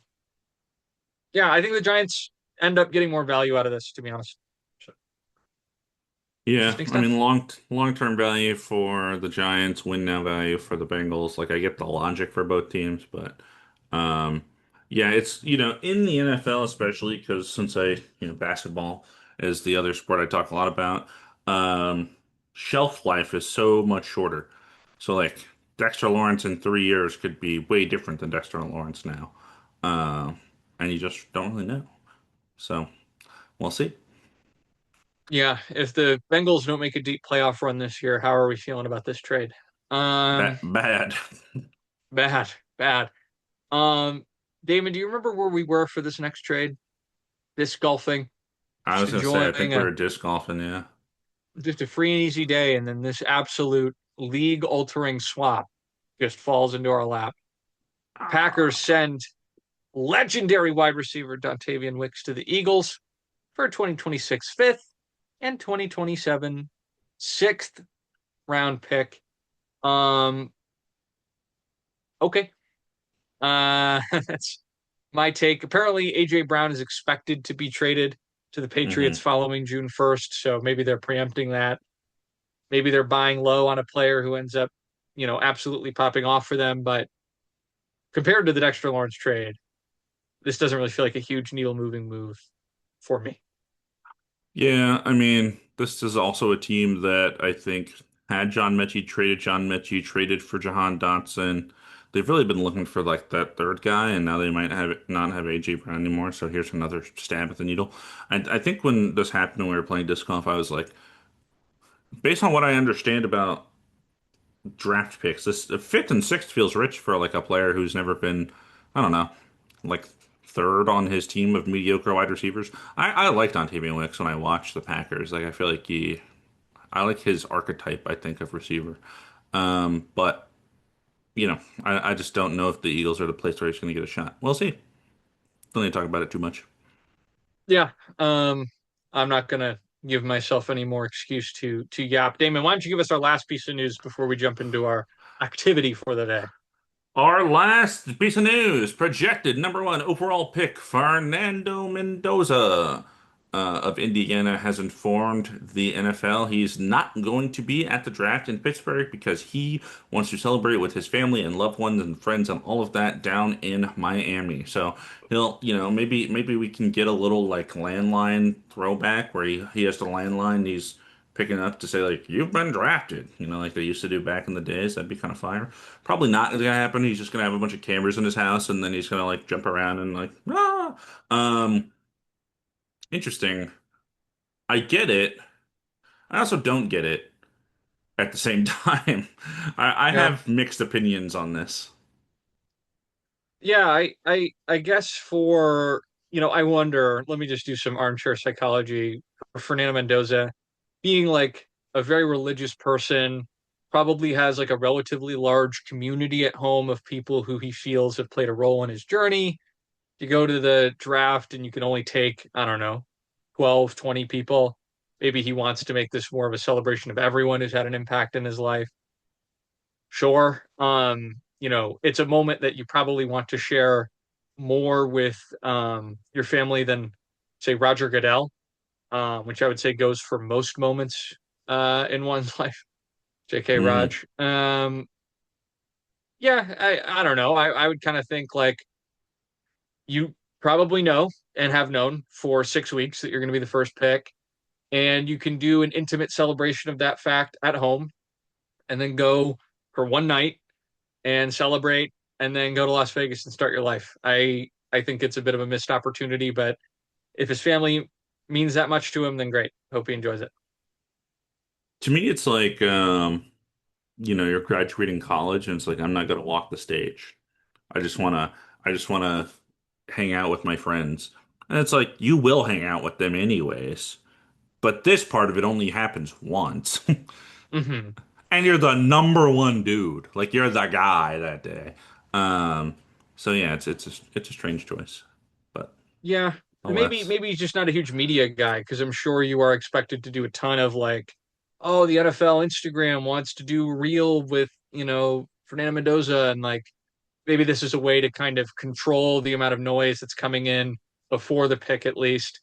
yeah, I think the Giants end up getting more value out of this, to be honest. So, Yeah, interesting I stuff. mean long-term value for the Giants, win now value for the Bengals. Like I get the logic for both teams, but um yeah, it's in the NFL especially because since basketball is the other sport I talk a lot about, um shelf life is so much shorter. So like Dexter Lawrence in 3 years could be way different than Dexter Lawrence now. Um and you just don't really know. So we'll see. Yeah, if the Bengals don't make a deep playoff run this year, how are we feeling about this trade? That bad. Bad, bad. Um, Damon, do you remember where we were for this next trade? Disc golfing, I just was gonna say, I enjoying think we were disc golfing, yeah. just a free and easy day, and then this absolute league-altering swap just falls into our lap. Packers Ah. send legendary wide receiver Dontayvion Wicks to the Eagles for a 2026 fifth and 2027 sixth round pick. Um, okay. That's my take. Apparently, AJ Brown is expected to be traded to the Patriots Hmm. following June 1st, so maybe they're preempting that. Maybe they're buying low on a player who ends up, absolutely popping off for them. But compared to the Dexter Lawrence trade, this doesn't really feel like a huge needle moving move for me. Yeah, I mean, this is also a team that I think had John Mechie, traded for Jahan Dotson. They've really been looking for like that third guy, and now they might not have AJ Brown anymore. So here's another stab at the needle. I think when this happened when we were playing disc golf, I was like, based on what I understand about draft picks, this the fifth and sixth feels rich for like a player who's never been, I don't know, like third on his team of mediocre wide receivers. I like Dontayvion Wicks when I watch the Packers. Like I feel like I like his archetype, I think, of receiver. But I just don't know if the Eagles are the place where he's going to get a shot. We'll see. Don't need to talk about it too much. Yeah. I'm not gonna give myself any more excuse to yap. Damon, why don't you give us our last piece of news before we jump into our activity for the day? Our last piece of news: projected number one overall pick, Fernando Mendoza. of Indiana has informed the NFL he's not going to be at the draft in Pittsburgh because he wants to celebrate with his family and loved ones and friends and all of that down in Miami. So he'll, maybe we can get a little like landline throwback where he has the landline he's picking up to say like you've been drafted, like they used to do back in the days. That'd be kind of fire. Probably not gonna happen. He's just gonna have a bunch of cameras in his house and then he's gonna like jump around and like ah. Interesting. I get it. I also don't get it at the same time. I Yeah. have mixed opinions on this. Yeah, I guess I wonder, let me just do some armchair psychology for Fernando Mendoza, being like a very religious person, probably has like a relatively large community at home of people who he feels have played a role in his journey. You go to the draft and you can only take, I don't know, 12, 20 people. Maybe he wants to make this more of a celebration of everyone who's had an impact in his life. Sure. It's a moment that you probably want to share more with your family than, say, Roger Goodell, which I would say goes for most moments in one's life. JK Mm. Raj. Yeah, I don't know. I would kind of think like you probably know and have known for 6 weeks that you're going to be the first pick, and you can do an intimate celebration of that fact at home, and then go for one night and celebrate, and then go to Las Vegas and start your life. I think it's a bit of a missed opportunity, but if his family means that much to him, then great. Hope he enjoys it. To me, it's like you're graduating college and it's like I'm not gonna walk the stage. I just wanna hang out with my friends. And it's like you will hang out with them anyways. But this part of it only happens once. Hmm. And you're the number one dude. Like you're the guy that day. Um, so yeah, it's a strange choice. But Yeah, maybe alas. maybe he's just not a huge media guy because I'm sure you are expected to do a ton of like, oh, the NFL Instagram wants to do reel with Fernando Mendoza, and like maybe this is a way to kind of control the amount of noise that's coming in before the pick at least.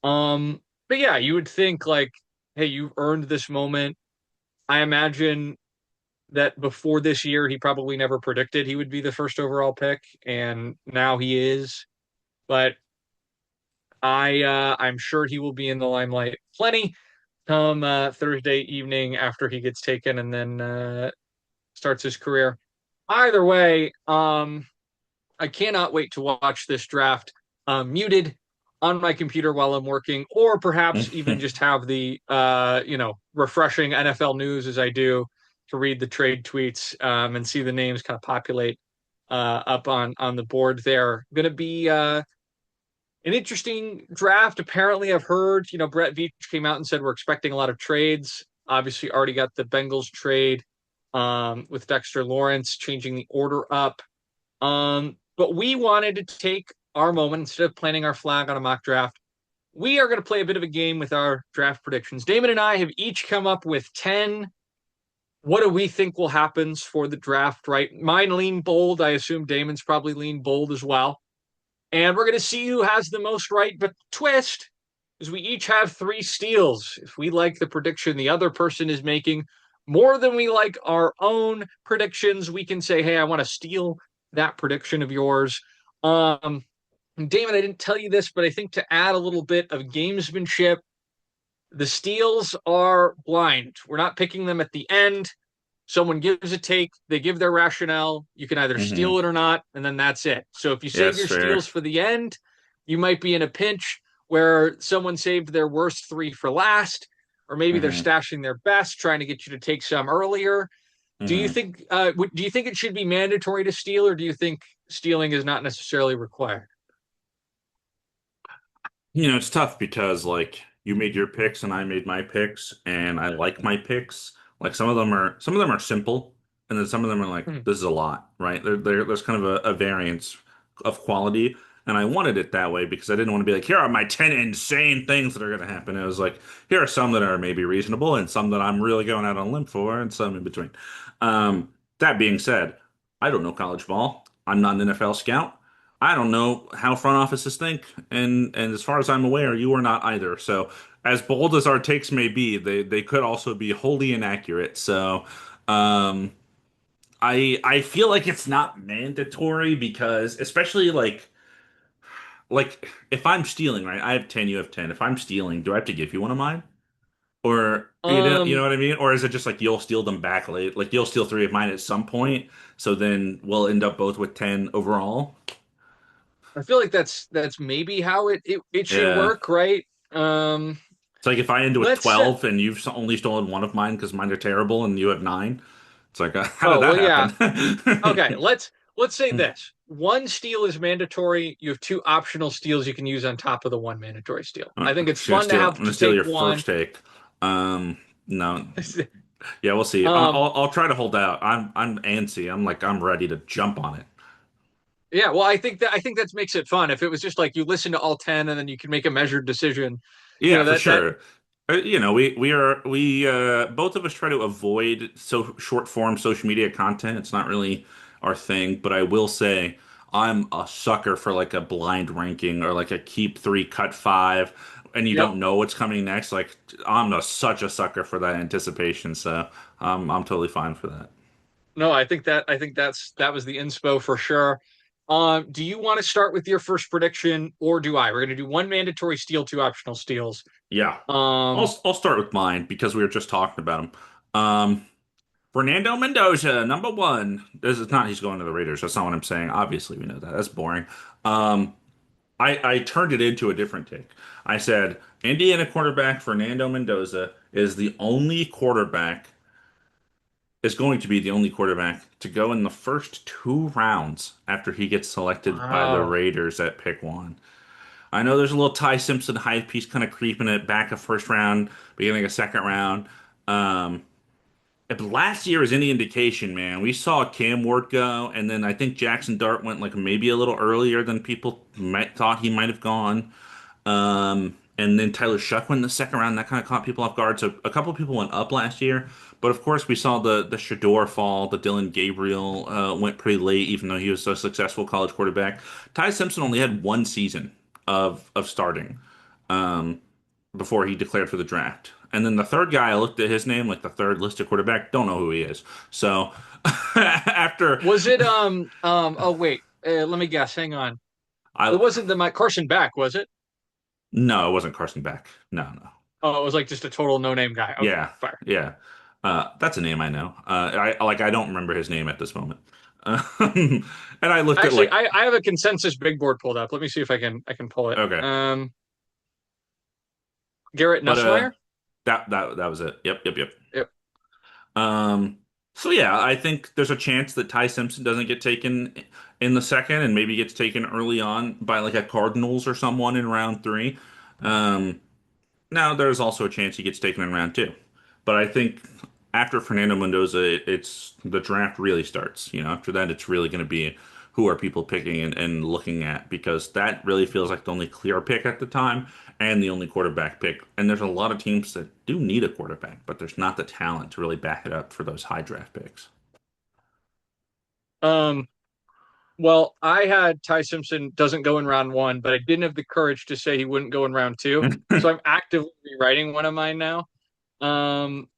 But yeah, you would think like, hey, you've earned this moment. I imagine that before this year, he probably never predicted he would be the first overall pick, and now he is. But I'm sure he will be in the limelight plenty come Thursday evening after he gets taken and then starts his career. Either way, I cannot wait to watch this draft muted on my computer while I'm working, or perhaps even just have the refreshing NFL news as I do to read the trade tweets and see the names kind of populate up on the board there. Going to be an interesting draft. Apparently, I've heard Brett Veach came out and said we're expecting a lot of trades. Obviously, already got the Bengals trade with Dexter Lawerence changing the order up. But we wanted to take our moment instead of planting our flag on a mock draft. We are going to play a bit of a game with our draft predictions. Damon and I have each come up with 10. What do we think will happen for the draft, right? Mine lean bold. I assume Damon's probably lean bold as well. And we're going to see who has the most right. But the twist is we each have three steals. If we like the prediction the other person is making more than we like our own predictions, we can say, hey, I want to steal that prediction of yours. Damon, I didn't tell you this, but I think to add a little bit of gamesmanship, the steals are blind. We're not picking them at the end. Someone gives a take, they give their rationale. You can either Hmm. steal it or not, and then that's it. So if you save Yes, your fair. steals for the end, you might be in a pinch where someone saved their worst three for last, or maybe they're Hmm. stashing their best, trying to get you to take some earlier. Hmm. Do you think it should be mandatory to steal, or do you think stealing is not necessarily required? It's tough because like you made your picks and I made my picks and I like my picks. Like some of them are simple and then some of them are like Hmm. this is a lot, right? There's kind of a variance of quality and I wanted it that way because I didn't want to be like here are my 10 insane things that are going to happen. It was like here are some that are maybe reasonable and some that I'm really going out on a limb for and some in between. That being said, I don't know college ball. I'm not an NFL scout. I don't know how front offices think, and as far as I'm aware, you are not either. So, as bold as our takes may be, they could also be wholly inaccurate. So, um, I feel like it's not mandatory because, especially like if I'm stealing, right? I have 10, you have 10. If I'm stealing, do I have to give you one of mine? Or you know Um, what I mean? Or is it just like you'll steal them back late? Like you'll steal three of mine at some point, so then we'll end up both with 10 overall. I feel like that's maybe how it should Yeah. work, right? Um, It's like if I end with let's 12 and you've only stolen one of mine because mine are terrible and you have nine. It's like, how did oh that well, yeah. happen? Okay, let's say this. One steal is mandatory. You have two optional steals you can use on top of the one mandatory steal. I think it's fun to I'm have gonna to steal take your one. first take. No. Yeah, we'll see. Um, I'll try to hold out. I'm antsy. I'm ready to jump on it. yeah, well, I think that makes it fun. If it was just like you listen to all 10 and then you can make a measured decision, Yeah, for that sure. We both of us try to avoid so short form social media content. It's not really our thing, but I will say I'm a sucker for like a blind ranking or like a keep three, cut five, and you yep. don't know what's coming next. Like such a sucker for that anticipation. So I'm totally fine for that. No, I think that was the inspo for sure. Do you want to start with your first prediction or do I? We're going to do one mandatory steal, two optional steals. Yeah. Um, I'll start with mine because we were just talking about him. Fernando Mendoza, number one. This is not he's going to the Raiders. That's not what I'm saying. Obviously, we know that. That's boring. Um, I turned it into a different take. I said Indiana quarterback Fernando Mendoza is going to be the only quarterback to go in the first two rounds after he gets selected by the wow. Raiders at pick one. I know there's a little Ty Simpson hype piece kind of creeping it back a first round, beginning a second round. Um, If last year is any indication, man, we saw Cam Ward go, and then I think Jackson Dart went like maybe a little earlier than people thought he might have gone. And then Tyler Shuck went in the second round. That kind of caught people off guard. So a couple of people went up last year, but of course we saw the Shador fall. The Dylan Gabriel went pretty late, even though he was a successful college quarterback. Ty Simpson only had one season of starting before he declared for the draft. And then the third guy, I looked at his name, like the third listed quarterback, don't know who he is. So after Was it oh wait, let me guess. Hang on. It I wasn't the Mike Carson back, was it? no, it wasn't Carson Beck. No, no. Oh, it was like just a total no-name guy. Okay, Yeah, fire. yeah. That's a name I know. I don't remember his name at this moment. And I looked at Actually, like I have a consensus big board pulled up. Let me see if I can pull it. okay, Garrett but Nussmeyer? that was it. Yep, yep, yep. Yep. Um, so yeah, I think there's a chance that Ty Simpson doesn't get taken in the second and maybe gets taken early on by like a Cardinals or someone in round three. Um, Now, there's also a chance he gets taken in round two. But I think after Fernando Mendoza, it's the draft really starts. After that, it's really going to be who are people picking and looking at because that really feels like the only clear pick at the time and the only quarterback pick. And there's a lot of teams that do need a quarterback, but there's not the talent to really back it up for those high draft picks. Um, well, I had Ty Simpson doesn't go in round one, but I didn't have the courage to say he wouldn't go in round two. So I'm actively rewriting one of mine now. Um,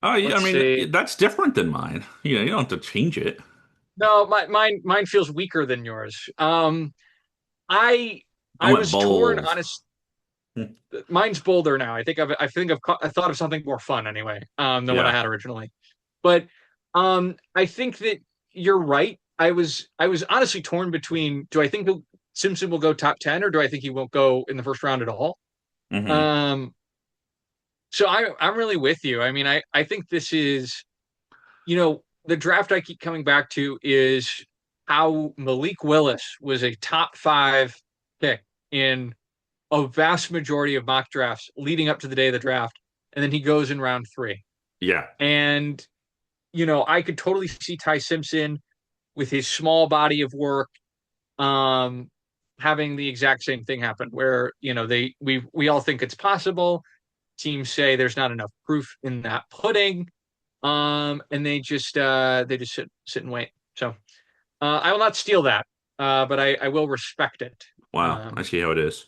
Oh, yeah, I let's mean, see. that's different than mine. You don't have to change it. No, mine feels weaker than yours. I I I went was torn bold. honest. Mine's bolder now. I thought of something more fun anyway, than what I Yeah. had originally. But I think that you're right. I was honestly torn between do I think Simpson will go top 10 or do I think he won't go in the first round at all? Hmm. Um, so I'm really with you. I mean, I think this is, the draft I keep coming back to is how Malik Willis was a top five pick in a vast majority of mock drafts leading up to the day of the draft, and then he goes in round three. Yeah. And I could totally see Ty Simpson with his small body of work, um, having the exact same thing happen, where we all think it's possible. Teams say there's not enough proof in that pudding, and they just sit and wait. So I will not steal that. but I will respect it. Wow, I Um, see how it is.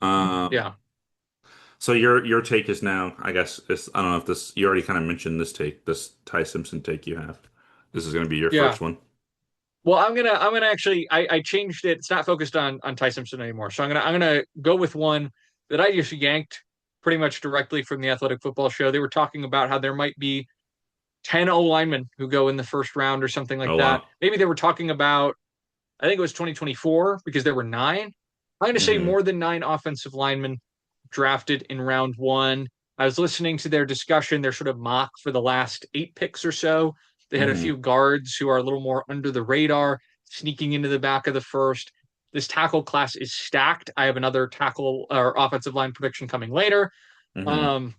Um, yeah, so your take is now, I guess, I don't know if this you already kind of mentioned this take, this Ty Simpson take you have. This is going to be your yeah. first one. Well, I'm gonna actually I changed it. It's not focused on Ty Simpson anymore. So I'm gonna go with one that I just yanked pretty much directly from the Athletic Football Show. They were talking about how there might be 10 O linemen who go in the first round or something like Oh that. wow. Maybe they were talking about, I think it was 2024 because there were nine. I'm going to say Hmm. more than nine offensive linemen drafted in round one. I was listening to their discussion, their sort of mock for the last eight picks or so. They had a Hmm. few guards who are a little more under the radar, sneaking into the back of the first. This tackle class is stacked. I have another tackle or offensive line prediction coming later. Hmm. Um,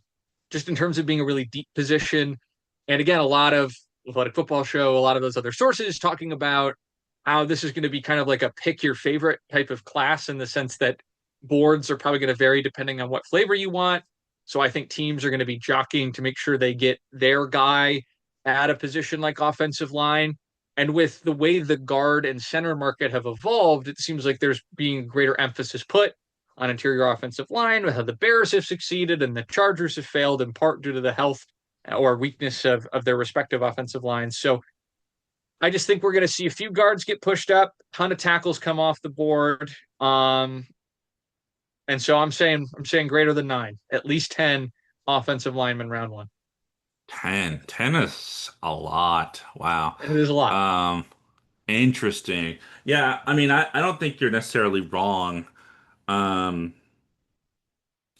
just in terms of being a really deep position. And again, a lot of Athletic Football Show, a lot of those other sources talking about how this is going to be kind of like a pick your favorite type of class in the sense that boards are probably going to vary depending on what flavor you want. So I think teams are going to be jockeying to make sure they get their guy at a position like offensive line. And with the way the guard and center market have evolved, it seems like there's being greater emphasis put on interior offensive line, with how the Bears have succeeded and the Chargers have failed in part due to the health or weakness of their respective offensive lines. So I just think we're going to see a few guards get pushed up, a ton of tackles come off the board. And so I'm saying greater than nine, at least 10 offensive linemen round one. 10 is a lot. Wow. And it is a lot. Um, Interesting. Yeah, I mean, I don't think you're necessarily wrong. Um,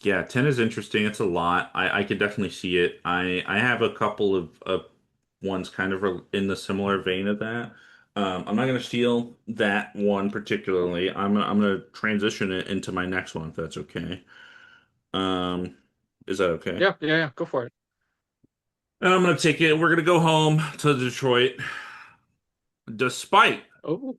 yeah, 10 is interesting. It's a lot. I could definitely see it. I have a couple of ones kind of in the similar vein of that. I'm not going to steal that one particularly. I'm gonna transition it into my next one if that's okay. Um, is that okay? Yeah, yeah, yeah. Go for it. And I'm going to take it. We're going to go home to Detroit, despite Oh,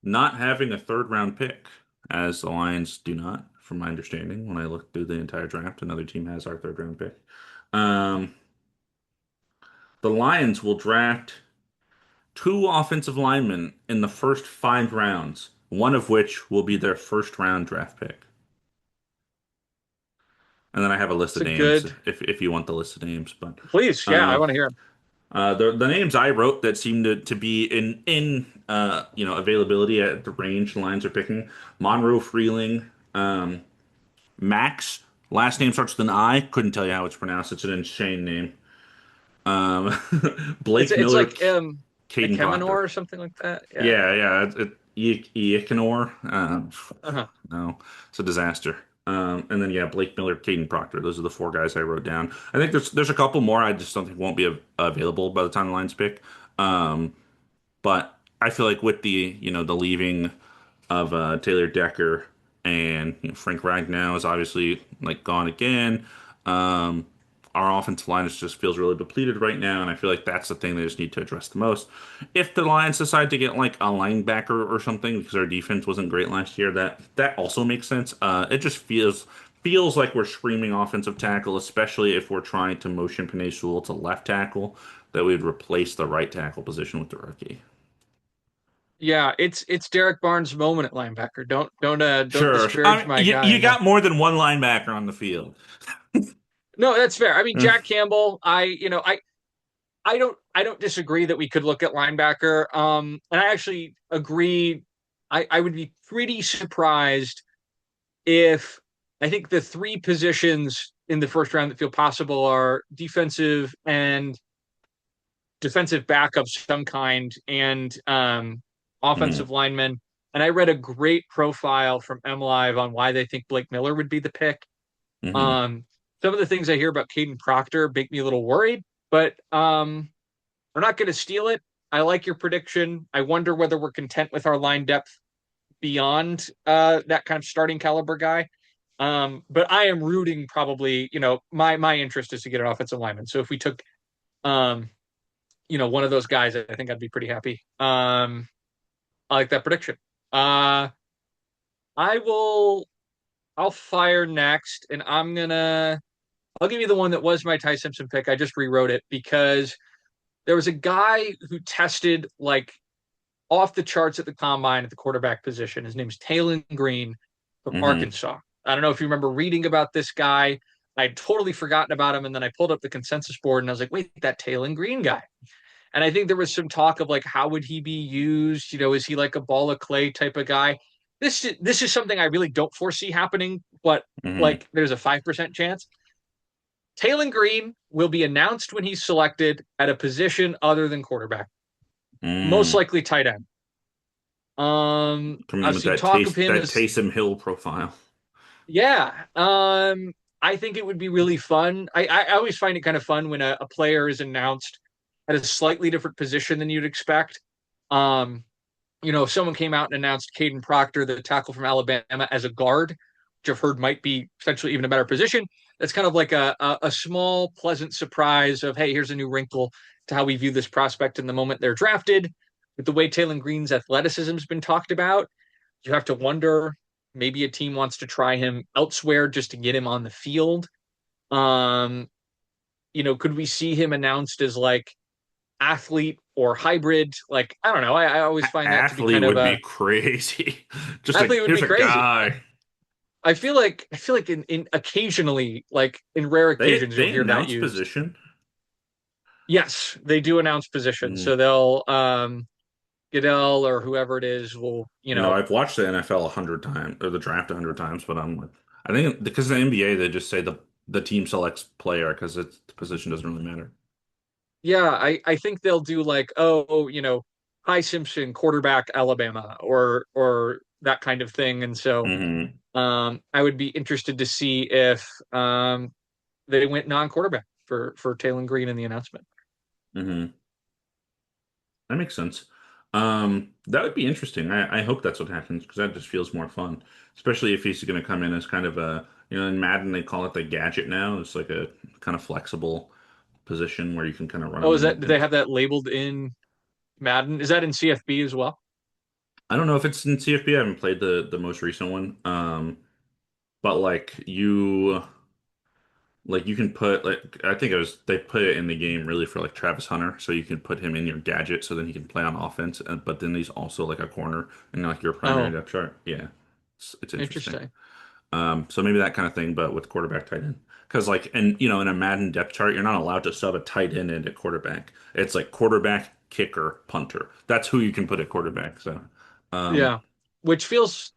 not having a third round pick, as the Lions do not, from my understanding. When I looked through the entire draft, another team has our third round pick. Um, the Lions will draft two offensive linemen in the first 5 rounds, one of which will be their first round draft pick. And then I have a list it's of a names good. if you want the list of names, but Please, yeah, I uh, want to hear him. the names I wrote that seem to be in availability at the range the Lions are picking: Monroe Freeling, Max. Last name starts with an I. Couldn't tell you how it's pronounced. It's an insane name. Um, It's Blake it's Miller, like a Caden Kemenor Proctor. or something like that. Yeah. Yeah, yeah. Iikanor. Uh-huh. No, it's a disaster. And then yeah, Blake Miller, Caden Proctor. Those are the four guys I wrote down. I think there's a couple more. I just don't think won't be available by the time the Lions pick. Um, but I feel like with the leaving of Taylor Decker and Frank Ragnow is obviously like gone again. Um, our offensive line just feels really depleted right now, and I feel like that's the thing they just need to address the most. If the Lions decide to get like a linebacker or something because our defense wasn't great last year, that also makes sense. It just feels like we're screaming offensive tackle, especially if we're trying to motion Penei Sewell to left tackle, that we'd replace the right tackle position with the rookie. Yeah, it's Derek Barnes' moment at linebacker. Don't Sure. I disparage mean, my guy. you No. got more than one linebacker on the field. No, that's fair. I mean, Mm, Jack Campbell, I don't disagree that we could look at linebacker. And I actually agree. I would be pretty surprised if I think the three positions in the first round that feel possible are defensive and defensive back of some kind and mhm, offensive linemen. And I read a great profile from M Live on why they think Blake Miller would be the pick. mhm, Um, some of the things I hear about Caden Proctor make me a little worried, but we're not going to steal it. I like your prediction. I wonder whether we're content with our line depth beyond that kind of starting caliber guy. But I am rooting probably, my interest is to get an offensive lineman. So if we took um, one of those guys, I think I'd be pretty happy. I like that prediction. Uh I will I'll fire next and I'll give you the one that was my Ty Simpson pick. I just rewrote it because there was a guy who tested like off the charts at the combine at the quarterback position. His name's Taylon Green from Hmm. Arkansas. I don't know if you remember reading about this guy. I'd totally forgotten about him, and then I pulled up the consensus board and I was like, wait, that Taylon Green guy. And I think there was some talk of like, how would he be used? Is he like a ball of clay type of guy? This is something I really don't foresee happening, but Hmm. like there's a 5% chance. Taylon Green will be announced when he's selected at a position other than quarterback, most Mm. likely tight end. Coming in I've with seen talk of him that as Taysom Hill profile. yeah. I think it would be really fun. I always find it kind of fun when a player is announced at a slightly different position than you'd expect. Um, if someone came out and announced Caden Proctor, the tackle from Alabama, as a guard, which I've heard might be potentially even a better position, that's kind of like a small, pleasant surprise of, hey, here's a new wrinkle to how we view this prospect in the moment they're drafted. With the way Taylon Green's athleticism has been talked about, you have to wonder maybe a team wants to try him elsewhere just to get him on the field. Um, could we see him announced as like athlete or hybrid? Like, I don't know. I always find that to be Athlete kind of would be a crazy. Just like athlete would here's be a crazy. guy. I feel like in occasionally, like in rare occasions, you'll They hear that announce used. position. Yes, they do announce positions. Mm. So they'll Goodell or whoever it is will, I've watched the NFL 100 times or the draft 100 times, but I'm like, I think because of the NBA, they just say the team selects player because it's the position doesn't really matter. yeah, I think they'll do like, oh, Hi Simpson, quarterback Alabama, or that kind of thing. And so Hmm. I would be interested to see if they went non-quarterback for Taylon Green in the announcement. Hmm. That makes sense. That would be interesting. I hope that's what happens because that just feels more fun, especially if he's going to come in as kind of a, in Madden they call it the gadget now. It's like a kind of flexible position where you can kind of run Oh, him is that, do they and have that labeled in Madden? Is that in CFB as well? I don't know if it's in CFB. I haven't played the most recent one. But like you can put like I think it was they put it in the game really for like Travis Hunter, so you can put him in your gadget so then he can play on offense. But then he's also like a corner and like your primary Oh, depth chart. Yeah, it's interesting. interesting. So maybe that kind of thing, but with quarterback tight end. Because like and in a Madden depth chart, you're not allowed to sub a tight end into quarterback. It's like quarterback, kicker, punter. That's who you can put at quarterback. So, um, Yeah, which feels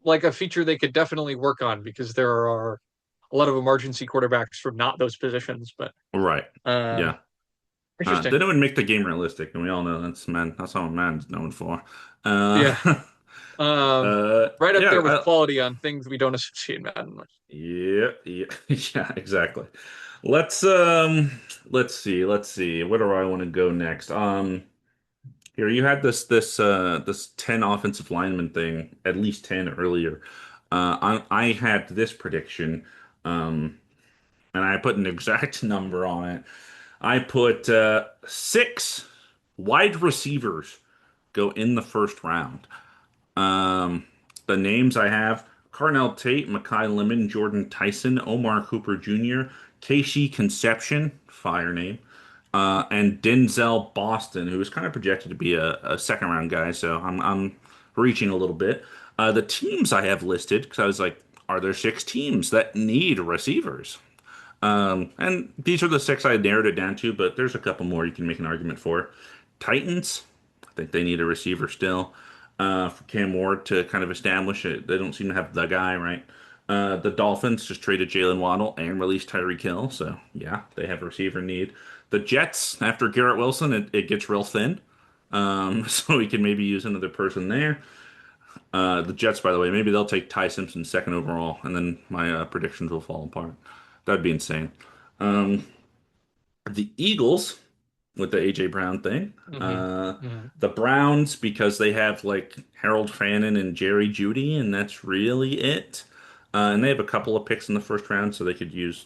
like a feature they could definitely work on because there are a lot of emergency quarterbacks from not those positions. But right, uh, yeah. interesting. Then it would make the game realistic, and we all know that's all Madden's known for. Uh, Yeah, um, right up yeah, there with quality on things we don't associate Madden with. yeah, yeah, yeah, exactly. Let's let's see. Where do I want to go next? Here you had this 10 offensive lineman thing, at least 10 earlier. I had this prediction, and I put an exact number on it. I put six wide receivers go in the first round. Um, the names I have: Carnell Tate, Makai Lemon, Jordan Tyson, Omar Cooper Jr., Casey Conception, fire name, and Denzel Boston, who is kind of projected to be a second round guy. So I'm reaching a little bit. The teams I have listed because I was like, are there six teams that need receivers? And these are the six I narrowed it down to, but there's a couple more you can make an argument for. Titans, I think they need a receiver still. For Cam Ward to kind of establish it. They don't seem to have the guy, right? The Dolphins just traded Jalen Waddle and released Tyreek Hill, so yeah, they have a receiver need. The Jets, after Garrett Wilson, it gets real thin. So we can maybe use another person there. The Jets, by the way, maybe they'll take Ty Simpson second overall, and then my predictions will fall apart. That'd be insane. Um, the Eagles with the AJ Brown thing. Hmm. Uh, Hmm. the Browns because they have like Harold Fannin and Jerry Jeudy, and that's really it. And they have a couple of picks in the first round, so they could use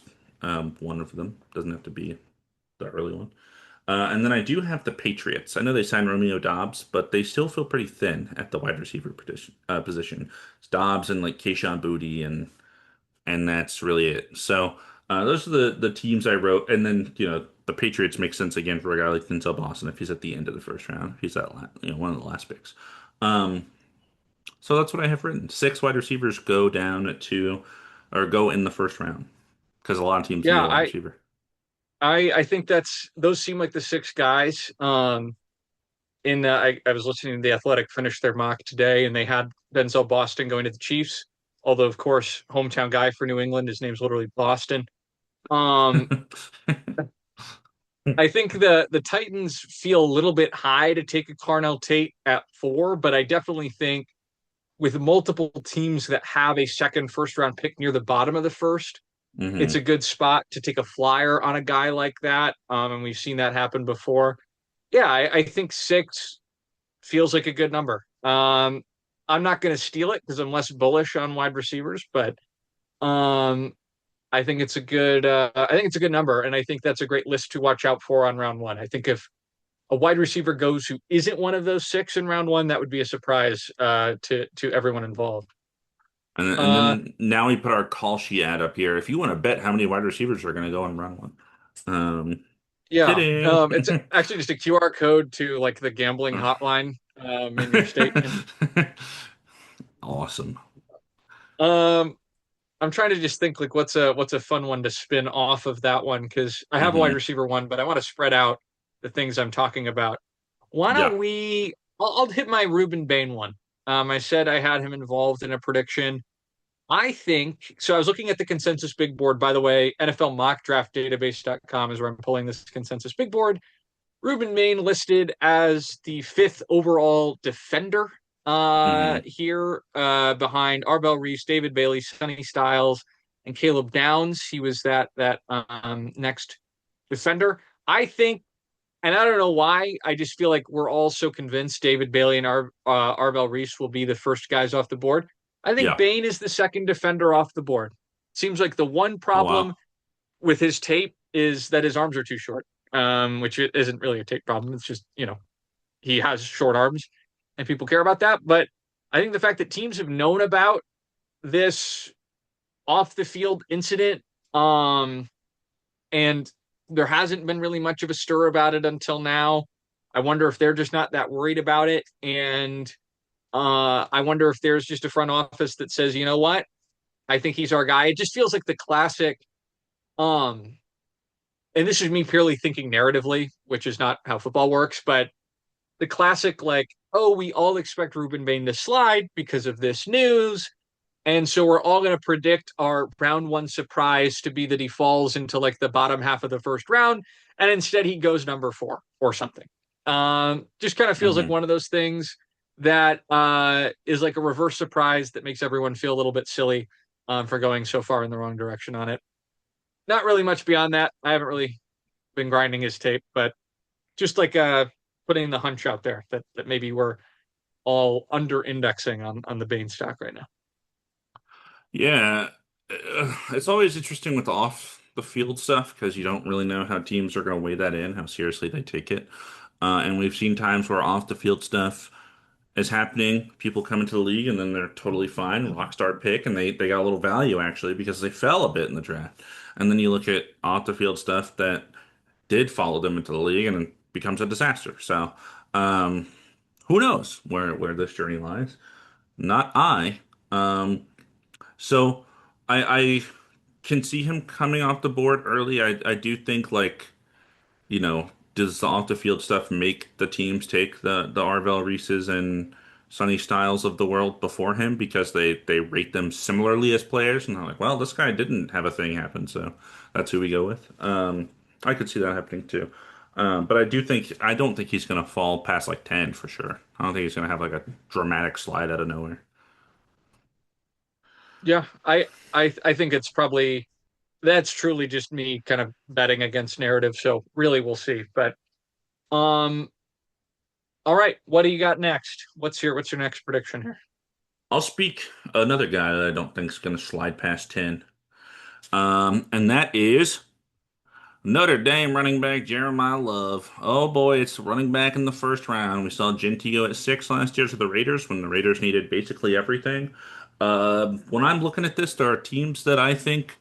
one of them. Doesn't have to be the early one. And then I do have the Patriots. I know they signed Romeo Dobbs, but they still feel pretty thin at the wide receiver position. It's Dobbs and like Kayshon Boutte and that's really it. So those are the teams I wrote, and then the Patriots make sense again for a guy like Denzel Boston if he's at the end of the first round. If he's one of the last picks. Um, so that's what I have written. Six wide receivers go down to, or go in the first round because a lot of teams need Yeah, a wide I receiver. I think that's those seem like the six guys. I was listening to the Athletic finish their mock today, and they had Denzel Boston going to the Chiefs. Although, of course, hometown guy for New England, his name's literally Boston. Um, I think the Titans feel a little bit high to take a Carnell Tate at 4, but I definitely think with multiple teams that have a second first round pick near the bottom of the first, it's a hmm good spot to take a flyer on a guy like that. And we've seen that happen before. Yeah, I think 6 feels like a good number. I'm not going to steal it because I'm less bullish on wide receivers, but um, I think it's a good. I think it's a good number, and I think that's a great list to watch out for on round one. I think if a wide receiver goes who isn't one of those 6 in round one, that would be a surprise to everyone involved. And Uh, then now we put our call sheet ad up here. If you want to bet how many wide receivers are going to go in round one, yeah, kidding. it's actually just a QR code to like the gambling hotline in your state. Awesome. Um, I'm trying to just think like what's a fun one to spin off of that one because I have a wide hmm receiver one, but I want to spread out the things I'm talking about. Why Yeah. don't we? I'll hit my Ruben Bain one. I said I had him involved in a prediction. I think so. I was looking at the consensus big board, by the way. NFL mock draft database.com is where I'm pulling this consensus big board. Ruben Bain listed as the 5th overall defender hmm here behind Arbel Reese, David Bailey, Sonny Styles, and Caleb Downs. He was that next defender. I think, and I don't know why, I just feel like we're all so convinced David Bailey and Arbel Reese will be the first guys off the board. I think Yeah. Bain is the second defender off the board. Seems like the one Oh problem wow. with his tape is that his arms are too short, which isn't really a tape problem. It's just, he has short arms and people care about that. But I think the fact that teams have known about this off the field incident, and there hasn't been really much of a stir about it until now. I wonder if they're just not that worried about it. And I wonder if there's just a front office that says, you know what? I think he's our guy. It just feels like the classic, um, and this is me purely thinking narratively, which is not how football works, but the classic, like, oh, we all expect Ruben Bain to slide because of this news. And so we're all going to predict our round one surprise to be that he falls into like the bottom half of the first round. And instead he goes number 4 or something. Just kind of feels like hmm one of those things that is like a reverse surprise that makes everyone feel a little bit silly for going so far in the wrong direction on it. Not really much beyond that. I haven't really been grinding his tape, but just like putting the hunch out there that maybe we're all under indexing on the Bain stock right now. Yeah. It's always interesting with the off the field stuff because you don't really know how teams are going to weigh that in, how seriously they take it. And we've seen times where off the field stuff is happening. People come into the league and then they're totally fine, rock star pick, and they got a little value actually because they fell a bit in the draft. And then you look at off the field stuff that did follow them into the league and it becomes a disaster. So, um, who knows where this journey lies? Not I. So I can see him coming off the board early. I do think like, does the off the field stuff make the teams take the Arvell Reeses and Sonny Styles of the world before him because they rate them similarly as players and they're like, well, this guy didn't have a thing happen, so that's who we go with. I could see that happening too. But I don't think he's gonna fall past like 10 for sure. I don't think he's gonna have like a dramatic slide out of nowhere. Yeah, I think it's probably that's truly just me kind of betting against narrative. So really, we'll see. But um, all right, what do you got next? What's your next prediction here? I'll speak another guy that I don't think is gonna slide past 10. And that is Notre Dame running back Jeremiah Love. Oh boy, it's running back in the first round. We saw Gentile at 6 last year to the Raiders when the Raiders needed basically everything. When I'm looking at this, there are teams that I think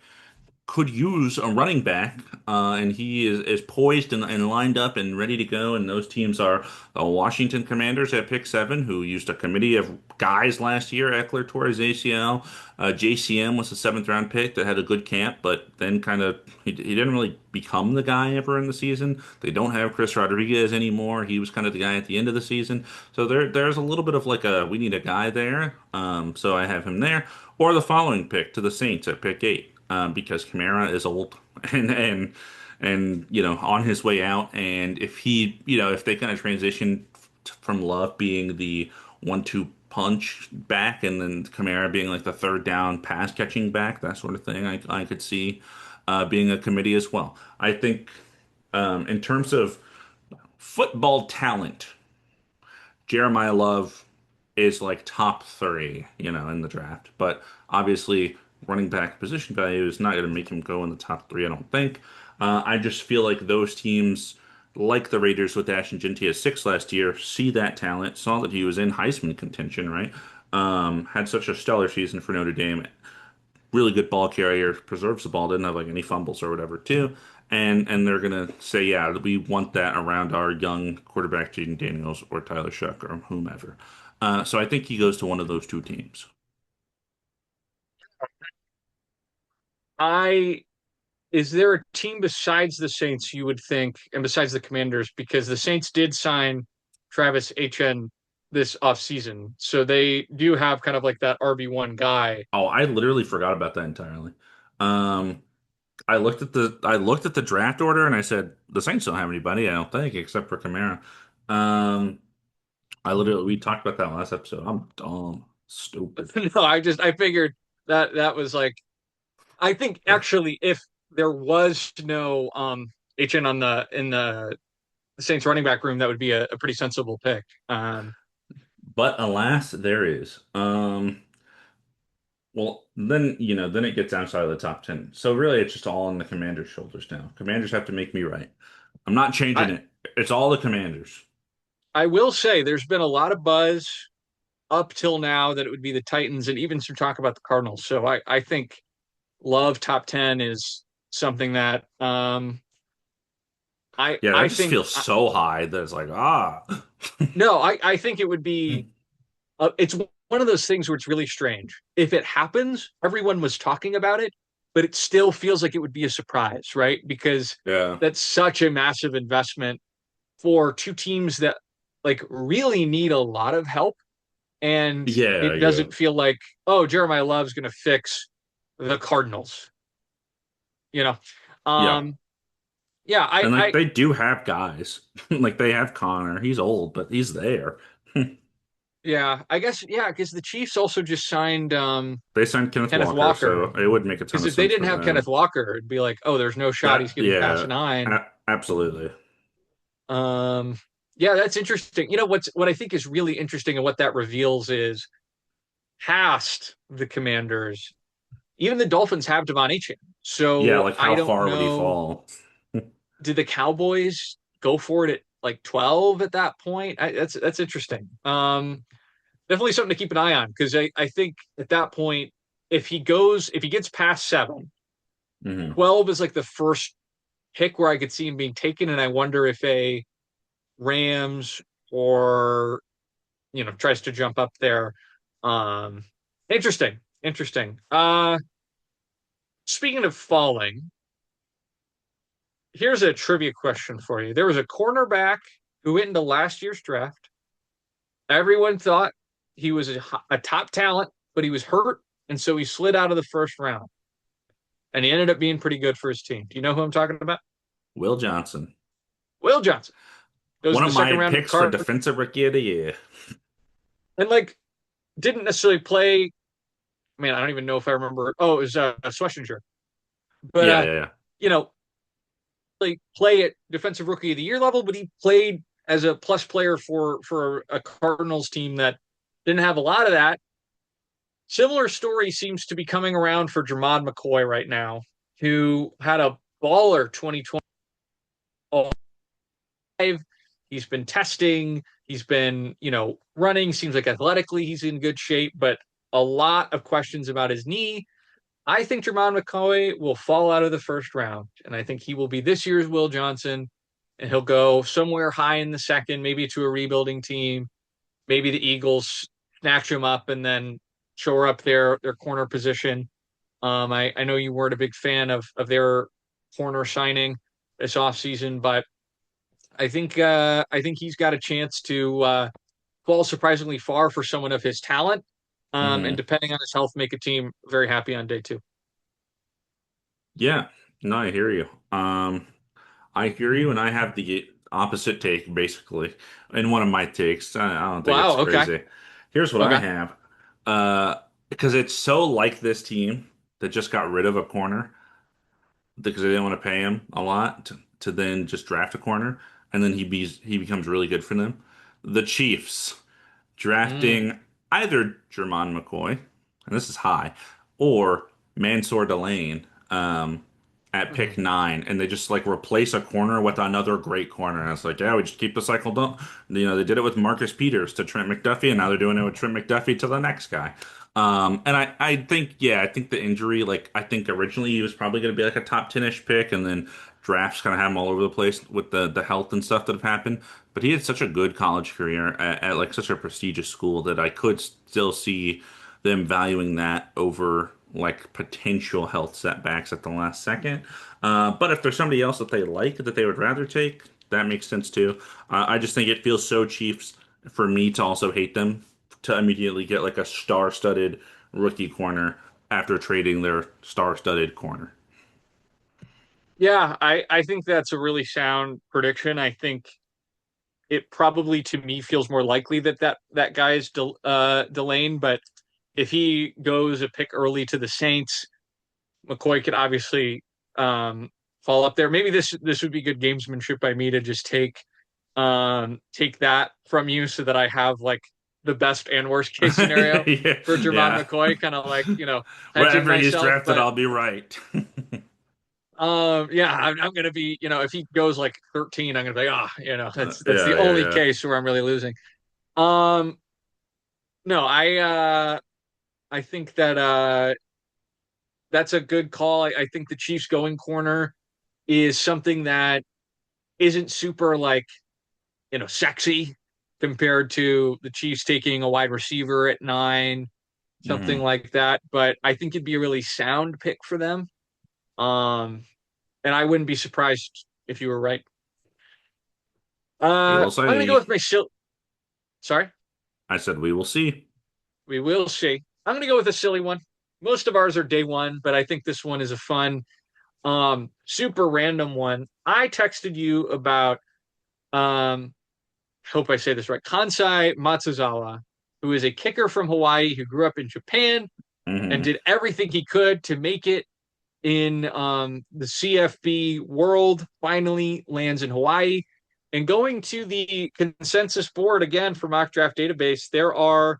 could use a running back, and he is poised and lined up and ready to go. And those teams are the Washington Commanders at pick 7, who used a committee of guys last year. Eckler tore his ACL. JCM was a 7th round pick that had a good camp, but then kind of he didn't really become the guy ever in the season. They don't have Chris Rodriguez anymore. He was kind of the guy at the end of the season. So there's a little bit of like a we need a guy there. So I have him there. Or the following pick to the Saints at pick 8, because Kamara is old and on his way out. And if if they kind of transition from Love being the 1-2 punch back, and then Kamara being like the third down pass catching back, that sort of thing, I could see being a committee as well. I think in terms of football talent, Jeremiah Love is like top 3, in the draft. But obviously, running back position value is not going to make him go in the top 3, I don't think. I just feel like those teams, like the Raiders with Ashton Jeanty at 6 last year, see that talent, saw that he was in Heisman contention, right? Had such a stellar season for Notre Dame, really good ball carrier, preserves the ball, didn't have like any fumbles or whatever too. And they're gonna say, yeah, we want that around our young quarterback, Jaden Daniels or Tyler Shuck or whomever. So I think he goes to one of those 2 teams. I Is there a team besides the Saints you would think, and besides the Commanders, because the Saints did sign Travis Etienne this offseason, so they do have kind of like that RB1 guy. Oh, I literally forgot about that entirely. Um, I looked at the draft order and I said the Saints don't have anybody, I don't think, except for Kamara. Um, we talked about that last episode. I'm dumb, stupid. No, I figured that was like, I think actually if there was no Etienne on the in the Saints running back room, that would be a pretty sensible pick. But alas, there is. Well, then it gets outside of the top 10. So really, it's just all on the Commanders' shoulders now. Commanders have to make me right. I'm not changing I it. It's all the Commanders. I will say there's been a lot of buzz up till now that it would be the Titans and even some talk about the Cardinals. So I think Love top 10 is something that Yeah, that I just think feels so high that it's like, ah. no, I think it would be it's one of those things where it's really strange. If it happens, everyone was talking about it, but it still feels like it would be a surprise, right? Because Yeah. that's such a massive investment for 2 teams that like really need a lot of help, and Yeah, it yeah. doesn't feel like, oh, Jeremiah Love's going to fix the Cardinals, you know. Yeah. Um yeah, And like they do have guys. Like they have Connor. He's old, but he's there. yeah, I guess yeah, because the Chiefs also just signed They signed Kenneth Kenneth Walker, Walker. so it would make a ton Because of if they sense didn't for have Kenneth them. Walker, it'd be like, oh, there's no shot he's That, getting past yeah, 9. absolutely. Um, yeah, that's interesting. What I think is really interesting and what that reveals is past the Commanders, even the Dolphins have Devon Achane. Yeah, So like I how don't far would he know. fall? Did the Cowboys go for it at like 12 at that point? That's interesting. Definitely something to keep an eye on because I think at that point, if he gets past 7, Hmm. 12 is like the first pick where I could see him being taken, and I wonder if a Rams or tries to jump up there. Um, interesting. Speaking of falling, here's a trivia question for you. There was a cornerback who went into last year's draft. Everyone thought he was a top talent, but he was hurt, and so he slid out of the first round. And he ended up being pretty good for his team. Do you know who I'm talking about? Will Johnson. Will Johnson goes One in the of my second round of picks for card, defensive rookie of the year. and like didn't necessarily play. I mean, I don't even know if I remember. Oh, it was Schlesinger, but Yeah, yeah, yeah. you know, like play at defensive rookie of the year level, but he played as a plus player for a Cardinals team that didn't have a lot of that. Similar story seems to be coming around for Jermod McCoy right now, who had a baller 2025. He's been testing, he's been, running, seems like athletically he's in good shape, but a lot of questions about his knee. I think Jermon McCoy will fall out of the first round, and I think he will be this year's Will Johnson, and he'll go somewhere high in the second, maybe to a rebuilding team. Maybe the Eagles snatch him up and then shore up their corner position. I know you weren't a big fan of their corner signing this offseason, but I think he's got a chance to fall surprisingly far for someone of his talent. And Hmm. depending on his health, make a team very happy on day two. Yeah, no, I hear you. I hear you, and I have the opposite take basically in one of my takes. I don't think it's Wow. Okay. crazy. Here's what I Okay. have. Because it's so like this team that just got rid of a corner because they didn't want to pay him a lot to then just draft a corner, and then he becomes really good for them. The Chiefs Mm, drafting either Jermon McCoy, and this is high, or Mansour Delane at pick mm, 9, and they just like replace a corner with another great corner. And it's like, yeah, we just keep the cycle done. They did it with Marcus Peters to Trent McDuffie, and now they're doing it with Trent McDuffie to the next guy. And I think, yeah, I think the injury, like, I think originally he was probably going to be like a top 10-ish pick, and then drafts kind of have him all over the place with the health and stuff that have happened. But he had such a good college career at like such a prestigious school that I could still see them valuing that over like potential health setbacks at the last second. But if there's somebody else that they like that they would rather take, that makes sense too. I just think it feels so Chiefs for me to also hate them to immediately get like a star-studded rookie corner after trading their star-studded corner. yeah, I think that's a really sound prediction. I think it probably to me feels more likely that guy is Delane, but if he goes a pick early to the Saints, McCoy could obviously um, fall up there. Maybe this would be good gamesmanship by me to just take that from you so that I have like the best and worst case scenario Yeah, for Jermon yeah. McCoy, kind of like hedging Wherever he's myself. drafted, But I'll be right. yeah, I'm gonna be if he goes like 13, I'm gonna be like, that's the Yeah, yeah, only yeah. case where I'm really losing. Um, no, I think that that's a good call. I think the Chiefs going corner is something that isn't super like sexy compared to the Chiefs taking a wide receiver at 9, something Hmm. like that. But I think it'd be a really sound pick for them. Um, and I wouldn't be surprised if you were right. We will I'm gonna go with see. my Sorry, I said we will see. we will see. I'm gonna go with a silly one. Most of ours are day one, but I think this one is a fun, super random one. I texted you about um hope I say this right, Kansai Matsuzawa, who is a kicker from Hawaii who grew up in Japan and Hmm. did everything he could to make it in the CFB world, finally lands in Hawaii. And going to the consensus board again for mock draft database, there are,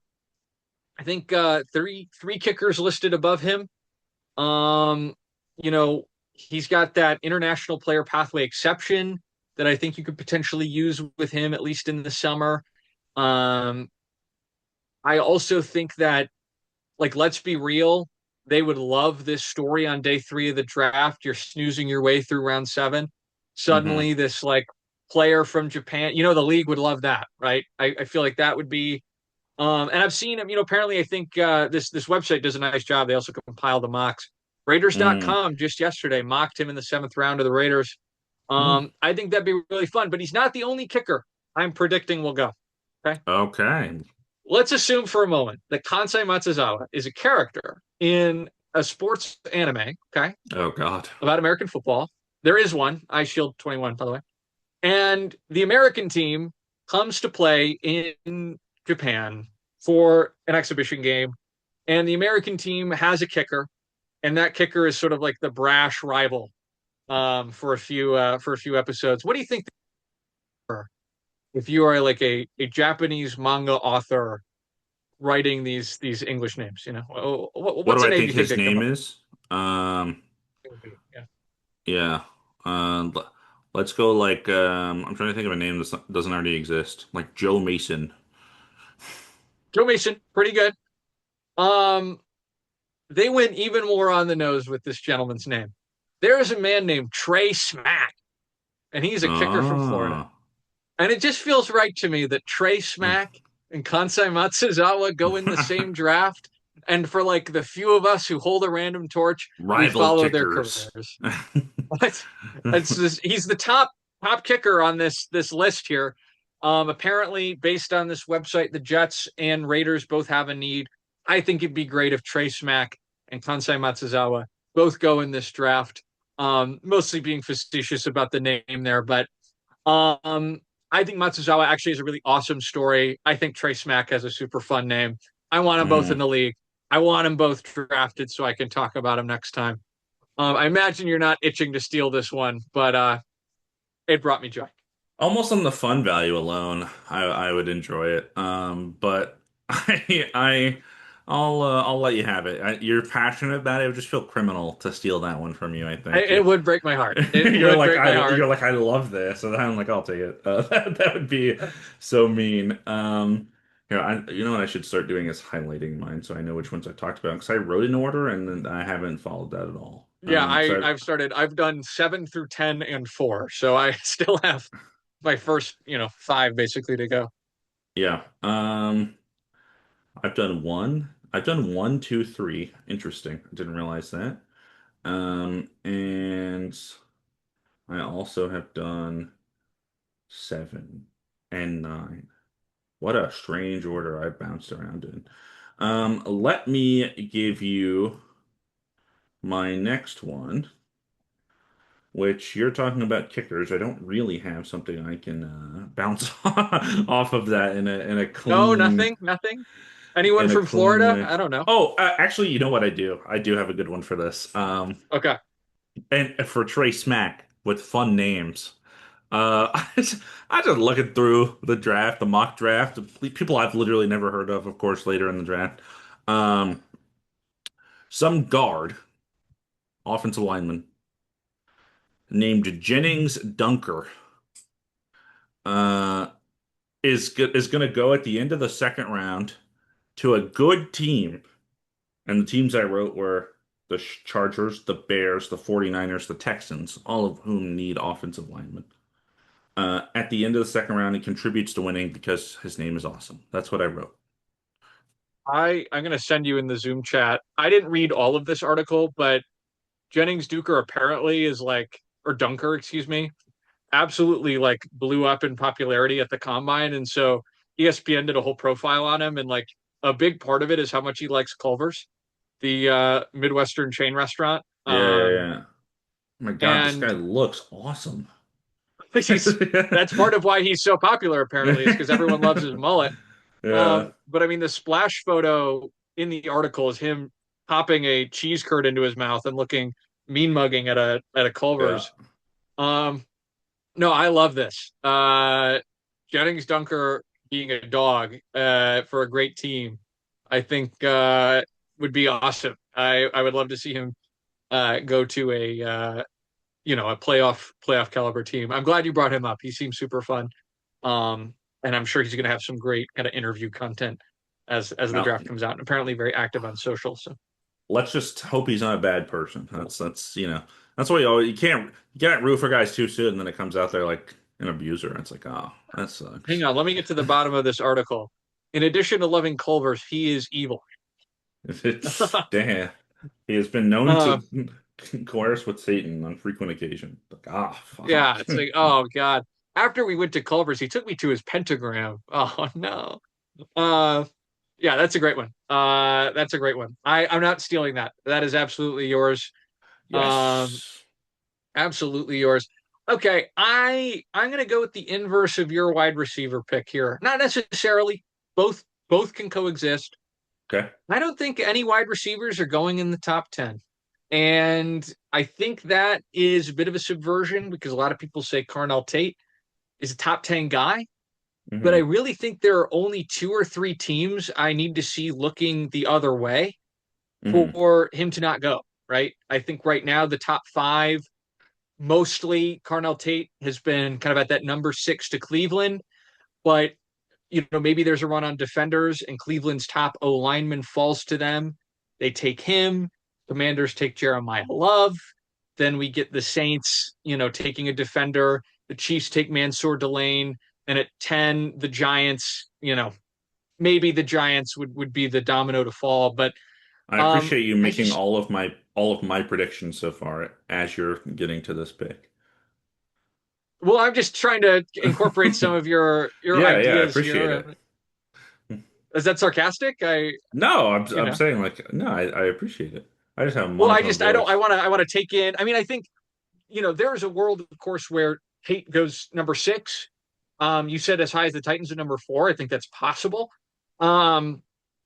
I think, three kickers listed above him. Um, you know, he's got that international player pathway exception that I think you could potentially use with him, at least in the summer. Um, I also think that, like, let's be real, they would love this story on day 3 of the draft. You're snoozing your way through round 7. Hmm. Suddenly, this like player from Japan, the league would love that, right? I feel like that would be. And I've seen him. Apparently, I think this website does a nice job. They also compile the mocks. Hmm. Raiders.com just yesterday mocked him in the 7th round of the Raiders. I think that'd be really fun, but he's not the only kicker I'm predicting will go. Okay. Okay. Let's assume for a moment that Kansai Matsuzawa is a character in a sports anime, okay, Oh God. about American football. There is one, Ice Shield 21, by the way. And the American team comes to play in Japan for an exhibition game. And the American team has a kicker, and that kicker is sort of like the brash rival for a few episodes. What do you think if you are like a Japanese manga author writing these English names? What What's do a I name think you think his they'd come name up is? Um, with? Yeah. yeah. Let's go like I'm trying to think of a name that doesn't already exist. Like Joe Mason. Joe Mason, pretty good. Um, they went even more on the nose with this gentleman's name. There is a man named Trey Smack, and he's a kicker from Florida. Oh. And it just feels right to me that Trey Smack and Kansai Matsuzawa go in the same draft. And for like the few of us who hold a random torch, we Rival follow their kickers. careers. It's just, he's the top kicker on this list here. Apparently, based on this website, the Jets and Raiders both have a need. I think it'd be great if Trey Smack and Kansai Matsuzawa both go in this draft. Mostly being facetious about the name there, but I think Matsuzawa actually is a really awesome story. I think Trey Smack has a super fun name. I want them both in Mm. the league. I want them both drafted so I can talk about them next time. I imagine you're not itching to steal this one, but it brought me joy. Almost on the fun value alone, I would enjoy it. But I'll let you have it. You're passionate about it. It would just feel criminal to steal that one from you, I think. It would break my heart. It You're would like break my heart. you're like I love this, and I'm like I'll take it. That would be so mean. Here, you know what I should start doing is highlighting mine so I know which ones I talked about because I wrote in order and then I haven't followed that at all. Yeah, So I've done 7 through 10 and 4, so I still have my first, 5 basically to go. yeah, I've done one. I've done one, two, three. Interesting. I didn't realize that. And I also have done seven and nine. What a strange order I bounced around in. Let me give you my next one, which you're talking about kickers. I don't really have something I can bounce off of that No, nothing. Anyone in a from clean Florida? way. I don't know. Oh, actually, you know what I do? I do have a good one for this. Okay. And for Trey Smack with fun names. I just looking through the draft, the mock draft, people I've literally never heard of course, later in the draft. Um, some guard, offensive lineman named Jennings Dunker, uh, is going to go at the end of the second round to a good team. And the teams I wrote were the Chargers, the Bears, the 49ers, the Texans, all of whom need offensive linemen. At the end of the second round, he contributes to winning because his name is awesome. That's what I wrote. I'm gonna send you in the Zoom chat. I didn't read all of this article, but Jennings Duker apparently is like, or Dunker, excuse me, absolutely like blew up in popularity at the combine. And so ESPN did a whole profile on him. And like a big part of it is how much he likes Culver's, the Midwestern chain restaurant. Yeah, yeah, yeah. Oh my God, this guy And looks awesome. that's part of why he's so popular, apparently, is because everyone loves his mullet. Yeah, But I mean, the splash photo in the article is him popping a cheese curd into his mouth and looking mean mugging at a yeah. Culver's. Um, no, I love this. Jennings Dunker being a dog for a great team, I think would be awesome. I would love to see him go to a playoff caliber team. I'm glad you brought him up. He seems super fun. And I'm sure he's going to have some great kind of interview content as the Well, draft comes out. And apparently very active on social. So let's just hope he's not a bad person. That's why you can't root for guys too soon, and then it comes out there like an abuser. It's like, oh, that hang sucks. on, let me get to the bottom of this article. In addition to loving Culver's, he is evil. It's damn. He has been known uh, to coerce with Satan on frequent occasion. Like, ah, yeah, fuck. it's like, oh God. After we went to Culver's, he took me to his pentagram. Oh no. Uh yeah, that's a great one. That's a great one. I'm not stealing that. That is absolutely yours. Um, Yes. absolutely yours. Okay, I'm gonna go with the inverse of your wide receiver pick here. Not necessarily. Both can coexist. Okay. I don't think any wide receivers are going in the top 10. And I think that is a bit of a subversion because a lot of people say Carnell Tate is a top 10 guy. But I Hmm. really think there are only 2 or 3 teams I need to see looking the other way Hmm. for him to not go, right? I think right now the top 5, mostly Carnell Tate has been kind of at that number 6 to Cleveland, but maybe there's a run on defenders and Cleveland's top O lineman falls to them. They take him. Commanders take Jeremiah Love. Then we get the Saints, taking a defender. The Chiefs take Mansour Delane. And at 10, the Giants, maybe the Giants would be the domino to fall. But I appreciate you I making just all of my predictions so far as you're getting to this pick. well, I'm just trying to incorporate some of your Yeah, yeah, I ideas appreciate here. it. Is that sarcastic? No, You I'm know. saying like no, I appreciate it. I just have a Well, monotone I don't voice. I want to take in. I mean, I think there's a world, of course, where Tate goes number 6. You said as high as the Titans at number 4. I think that's possible. Um,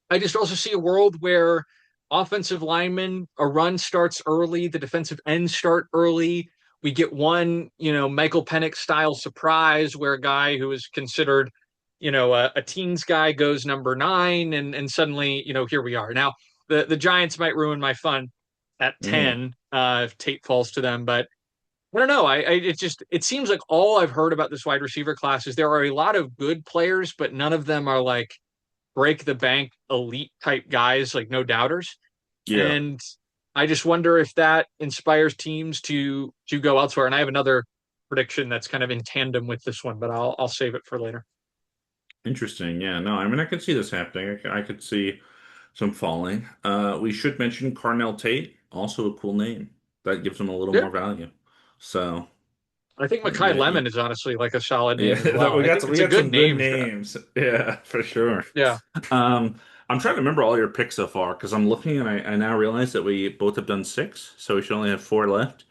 I just also see a world where offensive linemen, a run starts early, the defensive ends start early. We get one, Michael Penix style surprise where a guy who is considered, a teens guy goes number 9, and suddenly, here we are. Now, the Giants might ruin my fun at Mm, 10 if Tate falls to them, but I don't know. It seems like all I've heard about this wide receiver class is there are a lot of good players, but none of them are like break the bank elite type guys, like no doubters. yeah, And I just wonder if that inspires teams to go elsewhere. And I have another prediction that's kind of in tandem with this one, but I'll save it for later. interesting. Yeah, no, I mean I could see this happening. I could see some falling. We should mention Carnell Tate, also a cool name that gives him a little Yeah. more value. So I think Makai yeah, yeah, Lemon is honestly like a solid yeah, name as well. I think we it's a got good some good name draft. names. Yeah, for sure. Yeah. Um, I'm trying to remember all your picks so far because I'm looking and I now realize that we both have done 6, so we should only have 4 left.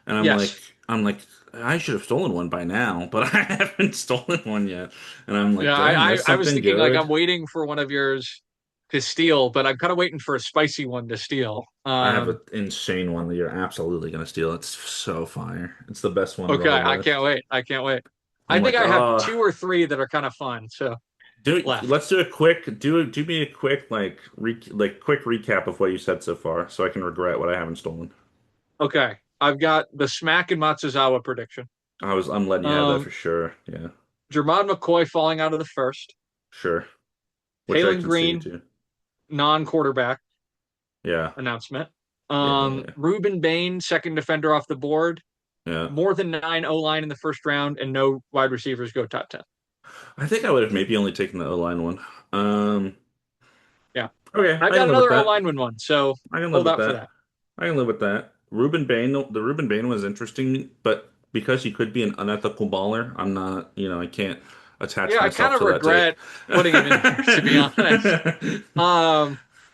And Yes. I'm like, I should have stolen one by now, but I haven't stolen one yet. And I'm like, Yeah. did I miss I was something thinking like I'm good? waiting for one of yours to steal, but I'm kind of waiting for a spicy one to steal. I have an insane one that you're absolutely gonna steal. It's so fire. It's the best one of the Okay, whole I can't list. wait. I can't wait. I I'm think like, I have oh, 2 or 3 that are kind of fun. So left. let's do a quick do me a quick quick recap of what you said so far, so I can regret what I haven't stolen. Okay, I've got the Smack and Matsuzawa prediction. I'm letting you have that Um, for sure. Yeah, Jermon McCoy falling out of the first. sure. Which I Kalen can see Green too. non-quarterback Yeah, announcement. yeah, yeah, Ruben Bain second defender off the board. yeah. More than 9 O line in the first round, and no wide receivers go top 10. I think I would have maybe only taken the O-line one. Yeah, Okay, I've I got can live with another O that. lineman one. So I can live hold with out for that. that. I can live with that. The Ruben Bain was interesting, but because he could be an unethical baller, I'm not, I can't attach Yeah, I kind myself of to that take. regret putting him in there, to be honest.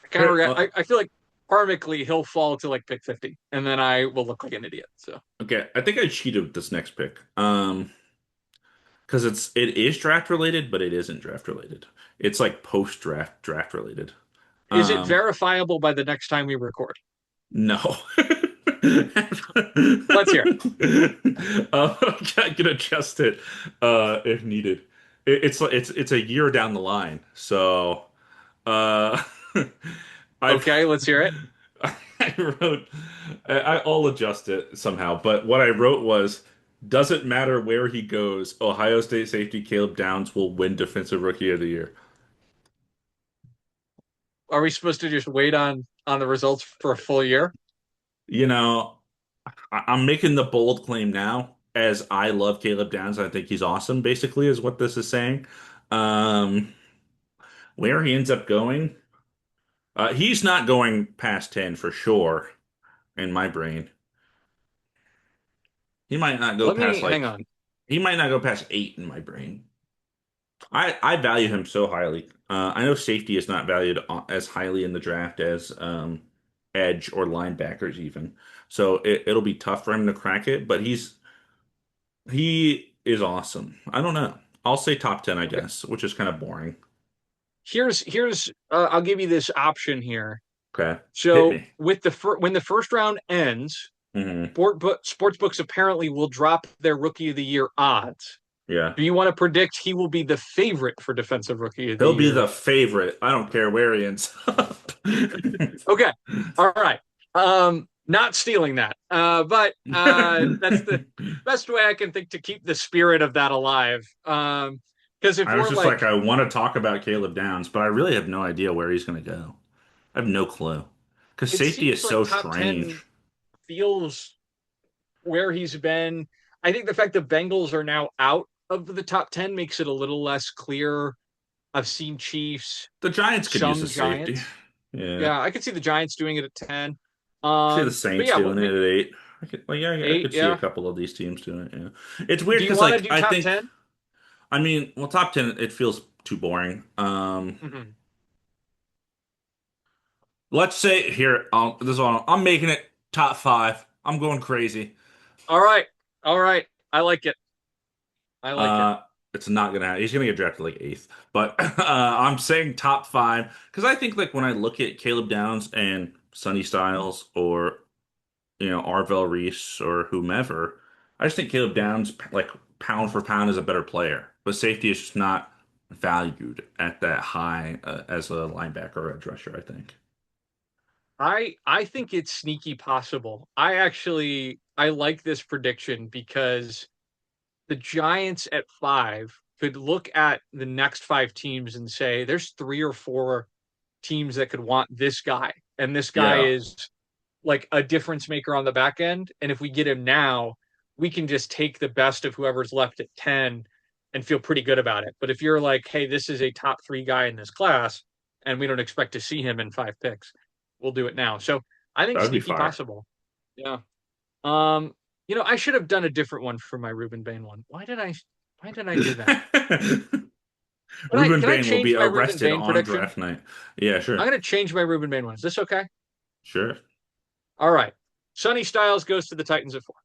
I kind of regret. Well, I feel like karmically he'll fall to like pick 50, and then I will look like an idiot. So okay, I think I cheated with this next pick. Because it is draft related, but it isn't draft related. It's like post draft related. is it Um, verifiable by the next time we record? no. Let's hear it. I can adjust it if needed. It's a year down the line, so uh, I've Okay, let's hear it. I wrote I'll adjust it somehow, but what I wrote was doesn't matter where he goes, Ohio State safety Caleb Downs will win Defensive Rookie of the Year. Are we supposed to just wait on the results for a full year? You know, I'm making the bold claim now, as I love Caleb Downs. I think he's awesome, basically, is what this is saying. Um, where he ends up going, he's not going past 10 for sure in my brain. He might not go Let me past hang like, on. he might not go past 8 in my brain. I value him so highly. I know safety is not valued as highly in the draft as edge or linebackers even. So it'll be tough for him to crack it, but he is awesome. I don't know. I'll say top 10, I Okay. guess, which is kind of boring. Here's I'll give you this option here. Okay. Hit So me. with when the first round ends, Hmm. sports books apparently will drop their rookie of the year odds. Yeah. Do you want to predict he will be the favorite for defensive rookie of the He'll be year? the favorite. I don't care where he ends up. Okay. All right. Not stealing that. But that's the best way I can think to keep the spirit of that alive. Because if I was we're just like, like, I want to talk about Caleb Downs, but I really have no idea where he's going to go. I have no clue. Because It safety is seems like so top 10 strange. feels where he's been. I think the fact the Bengals are now out of the top 10 makes it a little less clear. I've seen Chiefs, The Giants could use a some safety. Giants. Yeah. Yeah, I could see the Giants doing it at 10. See the But Saints yeah, doing it at 8. I 8, could see a yeah. couple of these teams doing it. Yeah, it's weird Do you because want to like do I top think 10? I mean, well, top 10 it feels too boring. Mm-hmm. Let's say here. This is all I'm making it top 5. I'm going crazy. All right. All right. I like it. I like it. Uh, it's not gonna happen. He's gonna get drafted like 8th, but I'm saying top 5 because I think like when I look at Caleb Downs and Sonny Styles or Arvell Reese or whomever, I just think Caleb Downs like pound for pound is a better player, but safety is just not valued at that high as a linebacker or edge rusher, I think. I think it's sneaky possible. I like this prediction because the Giants at 5 could look at the next 5 teams and say there's 3 or 4 teams that could want this guy, and this guy Yeah, is like a difference maker on the back end. And if we get him now, we can just take the best of whoever's left at 10 and feel pretty good about it. But if you're like, hey, this is a top 3 guy in this class, and we don't expect to see him in 5 picks, we'll do it now. So I think that would be sneaky fire. possible. Yeah. Um, I should have done a different one for my Ruben Bain one. Why did I do that? Ruben Can I Bain will be change my Ruben arrested Bain on prediction? draft night. Yeah, I'm sure. gonna change my Ruben Bain one. Is this okay? Sure. All right. Sonny Styles goes to the Titans at 4.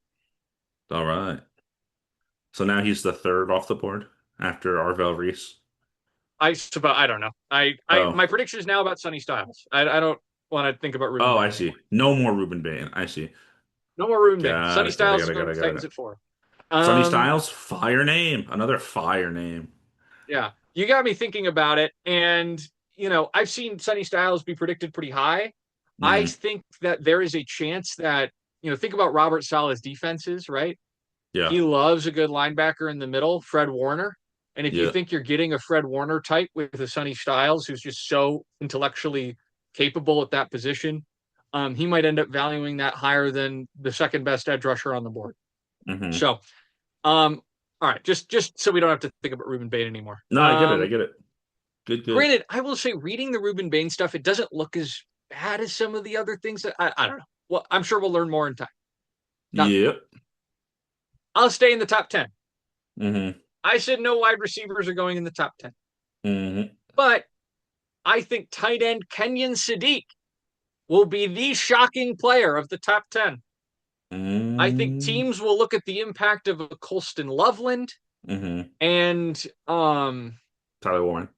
All right. So now he's the third off the board after Arvell Reese. I don't know. Oh. My prediction is now about Sonny Styles. I don't want to think about Ruben Oh, I Bain anymore. see. No more Ruben Bain. I see. No more Ruben Bain. Got Sonny it, got it, Styles got is it, got going to it, the got Titans it. at 4. Sonny Um, Styles, fire name. Another fire name. yeah, you got me thinking about it, and I've seen Sonny Styles be predicted pretty high. I Hmm. think that there is a chance that think about Robert Saleh's defenses, right? Yeah. He loves a good linebacker in the middle, Fred Warner. And if you Yeah. think you're getting a Fred Warner type with a Sonny Styles, who's just so intellectually capable at that position, he might end up valuing that higher than the second best edge rusher on the board. Hmm. So, um, all right, just so we don't have to think about Ruben Bain anymore. No, I get it. I get it. Good, good. Granted, I will say reading the Ruben Bain stuff, it doesn't look as bad as some of the other things that I don't know. Well, I'm sure we'll learn more in time. Now, Yep. I'll stay in the top 10. Hmm. I said no wide receivers are going in the top 10. Hmm. But I think tight end Kenyon Sadiq will be the shocking player of the top 10. I think Hmm. teams will look at the impact of a Colston Loveland Hmm. and Tyler Warren.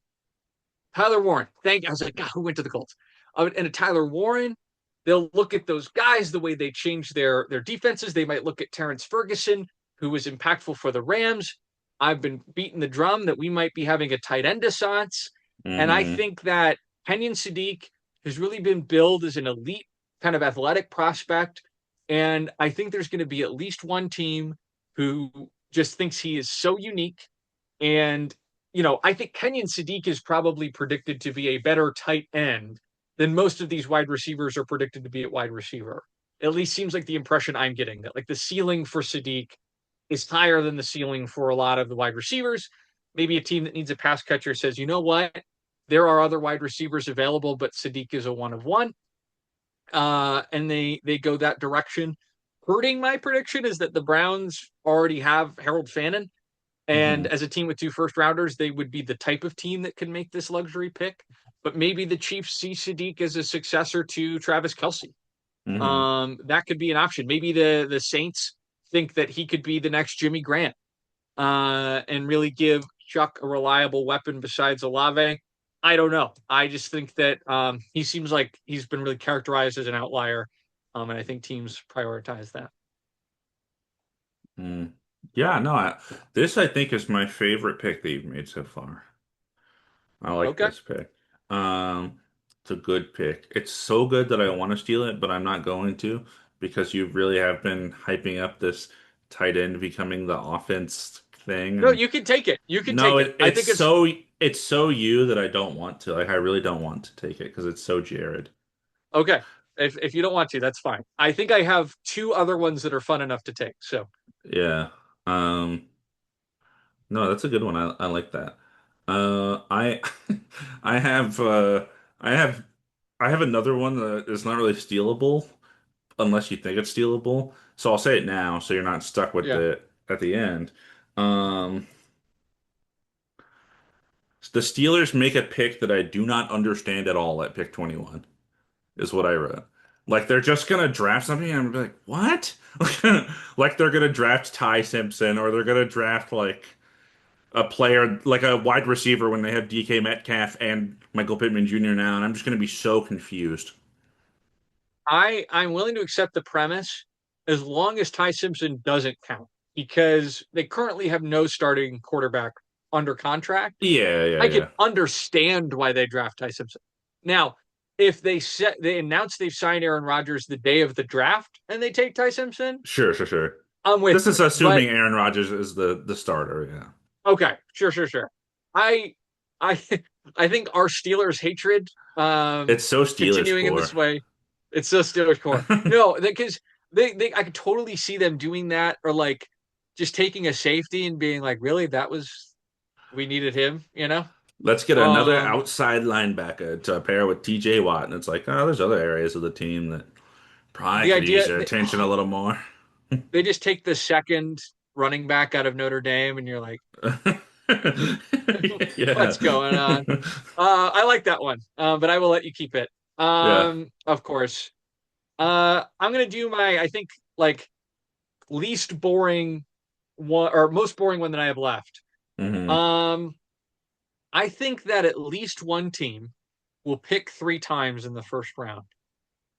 Tyler Warren. I was like, God, who went to the Colts? And a Tyler Warren. They'll look at those guys, the way they changed their defenses. They might look at Terrence Ferguson, who was impactful for the Rams. I've been beating the drum that we might be having a tight end assance. And I Hmm. think that Kenyon Sadiq has really been billed as an elite kind of athletic prospect. And I think there's going to be at least one team who just thinks he is so unique. And, I think Kenyon Sadiq is probably predicted to be a better tight end than most of these wide receivers are predicted to be at wide receiver. At least seems like the impression I'm getting that like the ceiling for Sadiq is higher than the ceiling for a lot of the wide receivers. Maybe a team that needs a pass catcher says, you know what? There are other wide receivers available, but Sadiq is a one of one. And they go that direction. Hurting my prediction is that the Browns already have Harold Fannin. And Hmm. as a team with 2 first rounders, they would be the type of team that can make this luxury pick. But maybe the Chiefs see Sadiq as a successor to Travis Kelsey. Hmm. That could be an option. Maybe the Saints think that he could be the next Jimmy Grant and really give Chuck a reliable weapon besides Olave. I don't know. I just think that he seems like he's been really characterized as an outlier, and I think teams prioritize that. Mm. Yeah, no, this I think is my favorite pick that you've made so far. I like Okay. this pick. It's a good pick. It's so good that I want to steal it, but I'm not going to because you really have been hyping up this tight end becoming the offense thing. No, And you can take it. You can no, take it. I think it's so you that I don't want to. Like I really don't want to take it because it's so Jared. okay. If you don't want to, that's fine. I think I have two other ones that are fun enough to take. So Yeah. Um, no, that's a good one. I like that. I I have I have I have another one that is not really stealable unless you think it's stealable. So I'll say it now so you're not stuck with yeah, it at the end. Um, the Steelers make a pick that I do not understand at all at pick 21, is what I wrote. Like they're just gonna draft something and I'm gonna be like, what? Like they're gonna draft Ty Simpson or they're gonna draft like a player like a wide receiver when they have DK Metcalf and Michael Pittman Jr. now, and I'm just gonna be so confused. I'm willing to accept the premise as long as Ty Simpson doesn't count because they currently have no starting quarterback under contract. Yeah, yeah, I can yeah. understand why they draft Ty Simpson. Now, if they announce they've signed Aaron Rodgers the day of the draft and they take Ty Simpson, Sure, sure, sure. I'm with This is you. But assuming Aaron Rodgers is the starter, yeah. okay, sure. I I I think our Steelers hatred It's so Steelers continuing in core. this way, it's so Steelers core. No, because they I could totally see them doing that or like just taking a safety and being like, really, that was we needed him, you know? Let's get another Um outside linebacker to pair with TJ Watt. And it's like, oh, there's other areas of the team that probably the could use idea their that attention a little more. they just take the second running back out of Notre Dame and you're like, Yeah. what's going on? I like that one, but I will let you keep it. Yeah. Of course. I'm gonna do my, I think, like least boring one or most boring one that I have left. Hmm. Um, I think that at least one team will pick three times in the first round,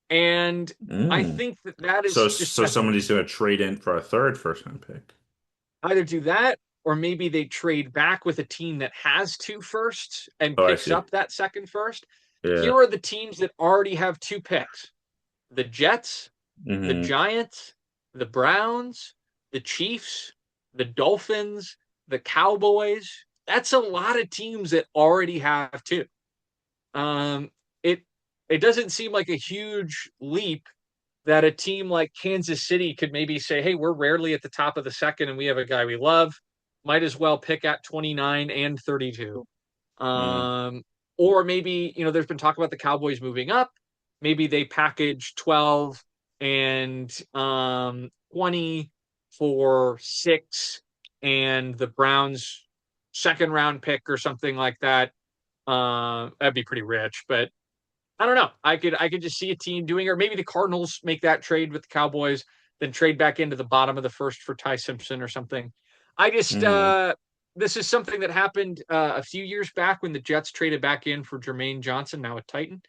and I Mm. think that that So is just so somebody's gonna trade in for a third first round pick. either do that or maybe they trade back with a team that has two firsts and Oh, I picks see. up that second first. Here Yeah. are the teams that already have two picks: the Jets, the Hmm. Giants, the Browns, the Chiefs, the Dolphins, the Cowboys. That's a lot of teams that already have two. Um, it it doesn't seem like a huge leap that a team like Kansas City could maybe say, "Hey, we're rarely at the top of the second, and we have a guy we love. Might as well pick at 29 and 32." Mm. Um, or maybe, there's been talk about the Cowboys moving up. Maybe they package 12 and 20 for six and the Browns second round pick or something like that. That'd be pretty rich, but I don't know. I could just see a team doing, or maybe the Cardinals make that trade with the Cowboys, then trade back into the bottom of the first for Ty Simpson or something. I just Hmm. this is something that happened a few years back when the Jets traded back in for Jermaine Johnson, now a Titan.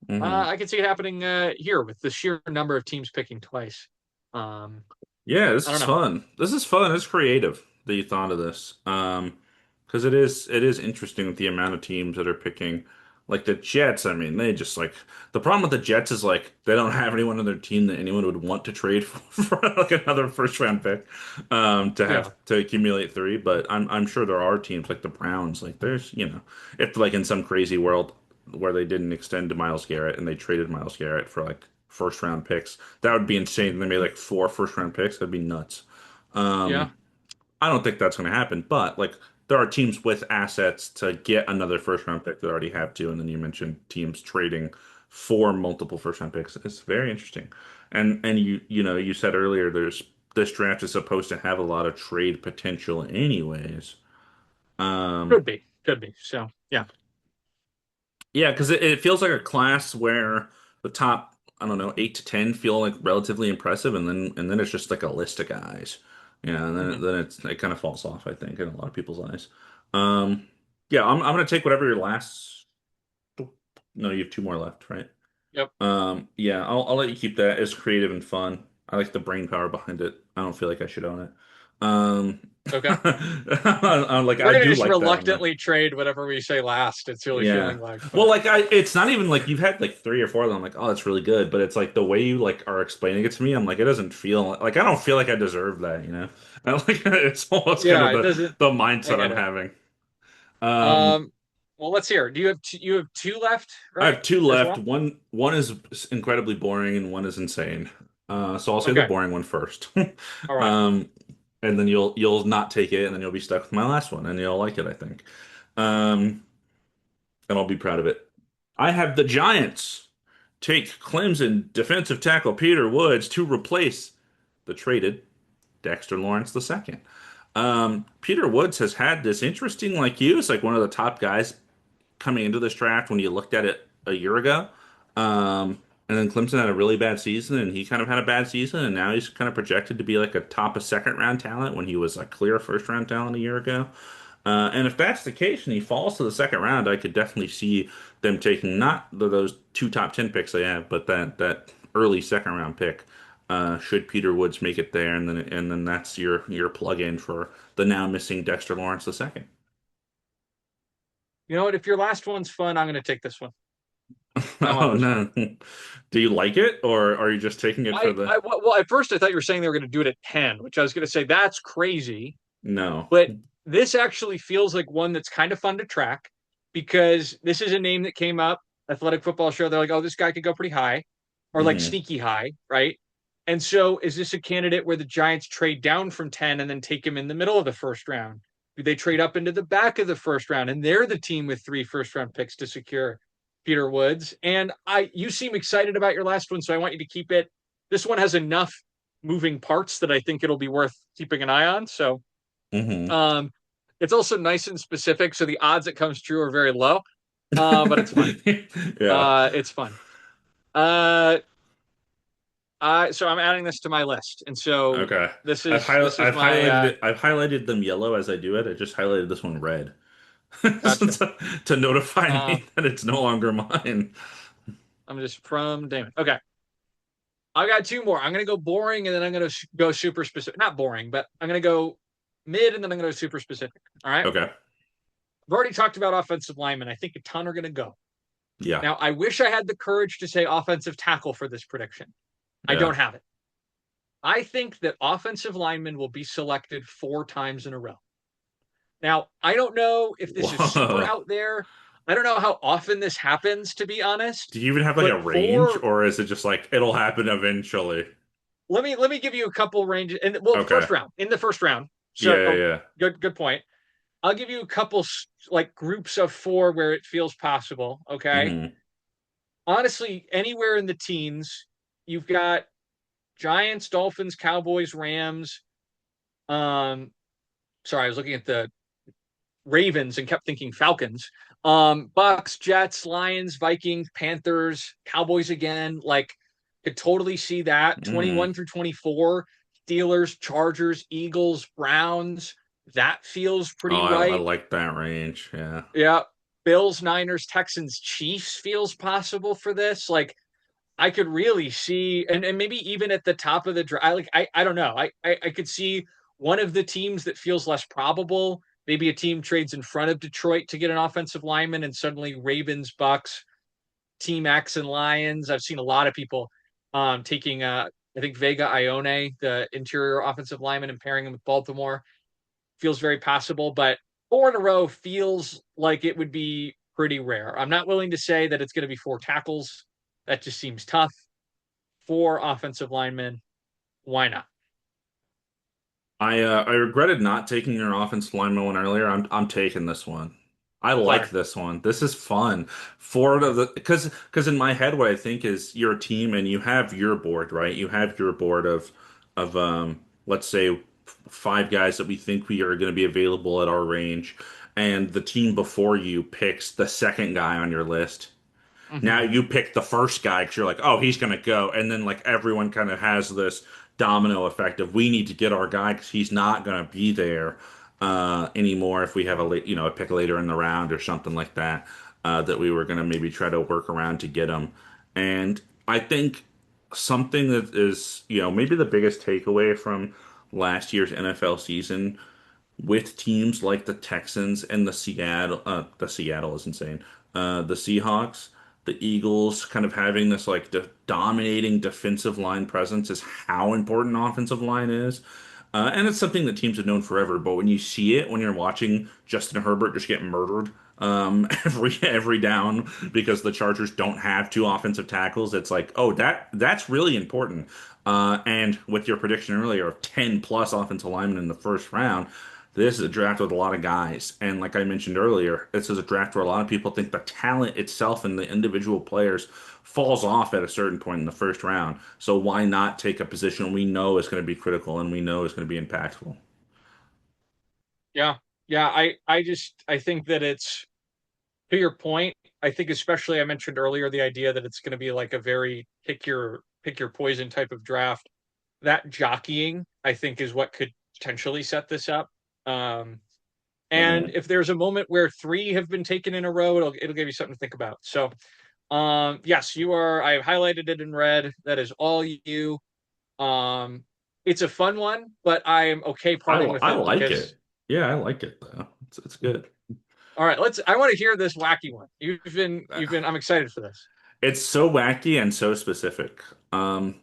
Hmm. I can see it happening here with the sheer number of teams picking twice. Um, Yeah, this I don't is know. fun. This is fun. It's creative that you thought of this. Because it is interesting with the amount of teams that are picking. Like the Jets, I mean, they just like the problem with the Jets is like they don't have anyone on their team that anyone would want to trade for like another first round pick, to Yeah, have to accumulate three. But I'm sure there are teams like the Browns. Like there's if like in some crazy world where they didn't extend to Miles Garrett and they traded Miles Garrett for like first round picks. That would be insane. They made like four first round picks. That'd be nuts. yeah. I don't think that's going to happen, but like there are teams with assets to get another first round pick that already have two. And then you mentioned teams trading for multiple first round picks. It's very interesting. And you said earlier this draft is supposed to have a lot of trade potential anyways. Um, Could be. So yeah, Yeah, because it feels like a class where the top, I don't know, 8 to 10 feel like relatively impressive, and then it's just like a list of guys. Yeah, and then hmm, then it kind of falls off, I think, in a lot of people's eyes. Um, yeah, I'm gonna take whatever your last. No, you have two more left, right? yep, Yeah, I'll let you keep that. It's creative and fun. I like the brain power behind it. I don't feel like I should own it. Um, okay. I'm like We're I gonna do just like that one though. reluctantly trade whatever we say last. It's really Yeah. feeling like, Well, but like it's not even like you've had like three or four of them. I'm like, oh, that's really good. But it's like the way you like are explaining it to me. I'm like, it doesn't feel like I don't feel like I deserve that. And, like it's almost kind yeah, of it the doesn't. the I mindset get I'm it. having. Um, Um, Well, let's hear. You have two left, I right? have two As left. well. One is incredibly boring, and one is insane. So I'll say the Okay. boring one first. All right. Um, and then you'll not take it, and then you'll be stuck with my last one, and you'll like it, I think. Um, and I'll be proud of it. I have the Giants take Clemson defensive tackle Peter Woods to replace the traded Dexter Lawerence II. Peter Woods has had this interesting, like he was like one of the top guys coming into this draft when you looked at it a year ago. And then Clemson had a really bad season, and he kind of had a bad season, and now he's kind of projected to be like a top of second round talent when he was a clear first round talent a year ago. And if that's the case and he falls to the second round, I could definitely see them taking not those two top 10 picks they have, but that early second round pick. Should Peter Woods make it there, and then that's your plug in for the now missing Dexter Lawerence II. You know what? If your last one's fun, I'm going to take this one. I want Oh this one. no. Do you like it, or are you just taking it for the Well, at first I thought you were saying they were going to do it at 10, which I was going to say that's crazy. no? But this actually feels like one that's kind of fun to track because this is a name that came up, athletic football show. They're like, oh, this guy could go pretty high or like Hmm. sneaky high, right? And so is this a candidate where the Giants trade down from 10 and then take him in the middle of the first round? Do they trade up into the back of the first round and they're the team with three first round picks to secure Peter Woods? And you seem excited about your last one, so I want you to keep it. This one has enough moving parts that I think it'll be worth keeping an eye on. So Hmm. um, it's also nice and specific, so the odds it comes true are very low. But it's fun. Yeah. It's fun. Uh, so I'm adding this to my list, and so Okay. this is I've my highlighted it. I've highlighted them yellow as I do it. I just highlighted this one red gotcha. to notify Uh, me that it's no longer mine. I'm just from Damon. Okay, I got two more. I'm gonna go boring, and then I'm gonna go super specific. Not boring, but I'm gonna go mid, and then I'm gonna go super specific. All right. Okay. I've already talked about offensive linemen. I think a ton are gonna go. Yeah. Now, I wish I had the courage to say offensive tackle for this prediction. I Yeah. don't have it. I think that offensive linemen will be selected four times in a row. Now, I don't know if this is super Whoa. out there. I don't know how often this happens, to be honest. Do you even have like a But range, for or is it just like it'll happen eventually? let me give you a couple ranges. And well, Okay. first round in the first round. Yeah, yeah, So yeah. good point. I'll give you a couple like groups of four where it feels possible. Okay. Hmm. Honestly, anywhere in the teens, you've got Giants, Dolphins, Cowboys, Rams. Um, sorry, I was looking at the Ravens and kept thinking Falcons. Bucks, Jets, Lions, Vikings, Panthers, Cowboys again. Like, could totally see that. Hmm. 21 through 24, Steelers, Chargers, Eagles, Browns. That feels Oh, pretty I right. like that range. Yeah. Yeah. Bills, Niners, Texans, Chiefs feels possible for this. Like, I could really see, and maybe even at the top of the draft, I don't know. I could see one of the teams that feels less probable. Maybe a team trades in front of Detroit to get an offensive lineman, and suddenly Ravens, Bucks, Team X, and Lions. I've seen a lot of people taking I think Vega Ione, the interior offensive lineman, and pairing him with Baltimore. Feels very possible, but four in a row feels like it would be pretty rare. I'm not willing to say that it's going to be four tackles. That just seems tough. Four offensive linemen. Why not? I regretted not taking your offensive lineman one earlier. I'm taking this one. I like Fire. this one. This is fun. Four of the because in my head what I think is you're a team and you have your board, right? You have your board of let's say five guys that we think we are going to be available at our range, and the team before you picks the second guy on your list. Now Mm-hmm. you pick the first guy because you're like, oh, he's gonna go, and then like everyone kind of has this domino effect of we need to get our guy because he's not gonna be there anymore if we have a pick later in the round or something like that that we were gonna maybe try to work around to get him. And I think something that is maybe the biggest takeaway from last year's NFL season with teams like the Texans and the Seattle is insane. The Seahawks, the Eagles, kind of having this like dominating defensive line presence is how important offensive line is. And it's something that teams have known forever. But when you see it, when you're watching Justin Herbert just get murdered every down because the Chargers don't have two offensive tackles. It's like, oh, that's really important. And with your prediction earlier of 10 plus offensive linemen in the first round, this is a draft with a lot of guys. And like I mentioned earlier, this is a draft where a lot of people think the talent itself and the individual players falls off at a certain point in the first round. So why not take a position we know is going to be critical and we know is going to be impactful? Yeah. Yeah. I think that it's to your point. I think especially I mentioned earlier the idea that it's going to be like a very pick your poison type of draft. That jockeying, I think, is what could potentially set this up. Um, Yeah. and if there's a moment where three have been taken in a row, it'll give you something to think about. So yes, you are. I've highlighted it in red. That is all you. Um, it's a fun one, but I am okay parting with I it like because it. Yeah, I like it though. It's good. all right, I want to hear this wacky one. I'm excited for this. It's so wacky and so specific. And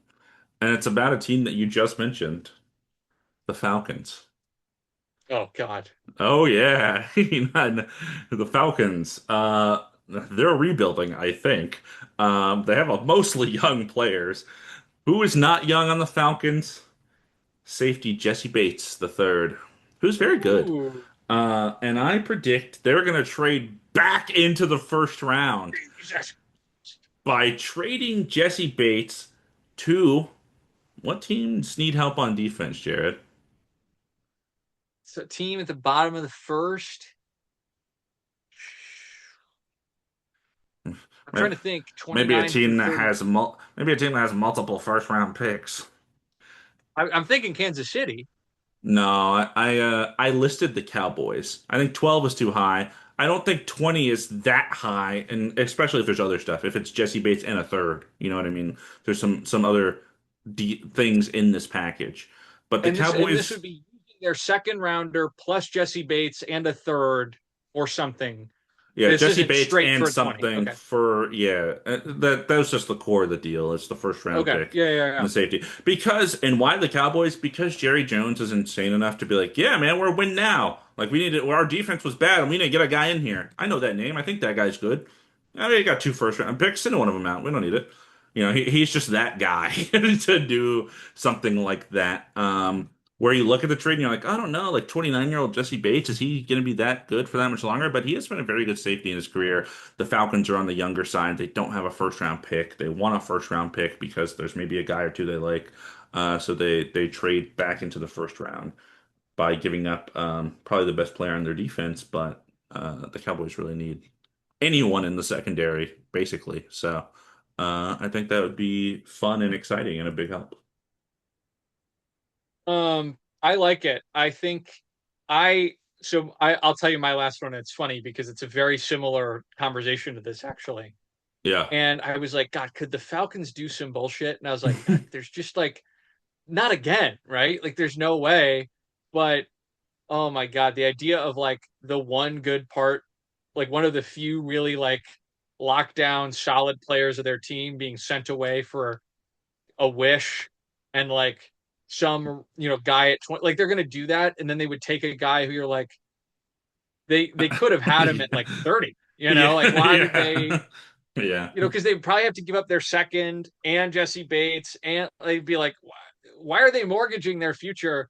it's about a team that you just mentioned, the Falcons. Oh God. Oh yeah, the Falcons. They're rebuilding, I think. They have a mostly young players. Who is not young on the Falcons? Safety Jesse Bates the third, who's very good. Ooh. And I predict they're going to trade back into the first round Jesus. by trading Jesse Bates to what teams need help on defense, Jared? It's a team at the bottom of the first. I'm trying to think. Maybe a 29 through team that 30. has multiple first round picks. I'm thinking Kansas City. No, I listed the Cowboys. I think 12 is too high. I don't think 20 is that high, and especially if there's other stuff. If it's Jesse Bates and a third, you know what I mean? There's some other d things in this package. But the And this Cowboys, would be using their second rounder plus Jesse Bates and a third or something. yeah, This Jesse isn't Bates straight and for a 20. something Okay. for that was just the core of the deal. It's the first round Okay. pick Yeah, yeah, and yeah. the safety. Because and why the Cowboys? Because Jerry Jones is insane enough to be like, yeah, man, we're a win now. Like we need to, our defense was bad and we need to get a guy in here. I know that name. I think that guy's good. I mean, he got two first round picks. Send one of them out. We don't need it. He's just that guy to do something like that. Where you look at the trade and you're like, I don't know, like 29-year-old Jesse Bates, is he going to be that good for that much longer? But he has been a very good safety in his career. The Falcons are on the younger side. They don't have a first round pick. They want a first round pick because there's maybe a guy or two they like. So they trade back into the first round by giving up probably the best player on their defense. But the Cowboys really need anyone in the secondary, basically. So I think that would be fun and exciting and a big help. I like it. I think I'll tell you my last one. It's funny because it's a very similar conversation to this actually. Yeah. And I was like, God, could the Falcons do some bullshit? And I was like, God, there's just like not again, right? Like there's no way. But oh my God, the idea of like the one good part, like one of the few really like lockdown solid players of their team being sent away for a wish and like some guy at 20, like they're gonna do that and then they would take a guy who you're like they could have had him at like 30, like Yeah, why did they, yeah, yeah. because they probably have to give up their second and Jesse Bates and they'd be like why are they mortgaging their future?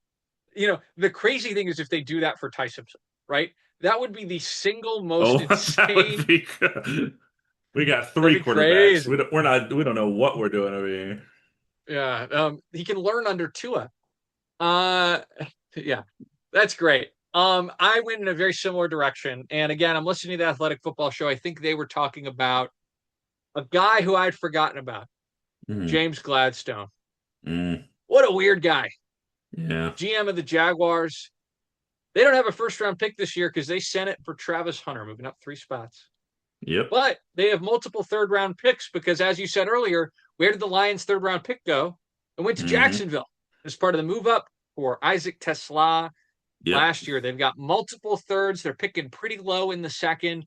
The crazy thing is if they do that for Ty Simpson, right? That would be the single most Oh, that would insane. be good. We got That'd three be quarterbacks. crazy. We don't know what we're doing over here. Yeah, he can learn under Tua. Uh, yeah, that's great. I went in a very similar direction, and again, I'm listening to the Athletic Football Show. I think they were talking about a guy who I'd forgotten about, Mm, James Gladstone. mm, What a weird guy. yeah. GM of the Jaguars. They don't have a first round pick this year because they sent it for Travis Hunter, moving up 3 spots. Yep. But they have multiple third round picks because, as you said earlier, where did the Lions' third round pick go? It went to Hmm. Jacksonville as part of the move up for Isaac Tesla Yep. last year. They've got multiple thirds. They're picking pretty low in the second.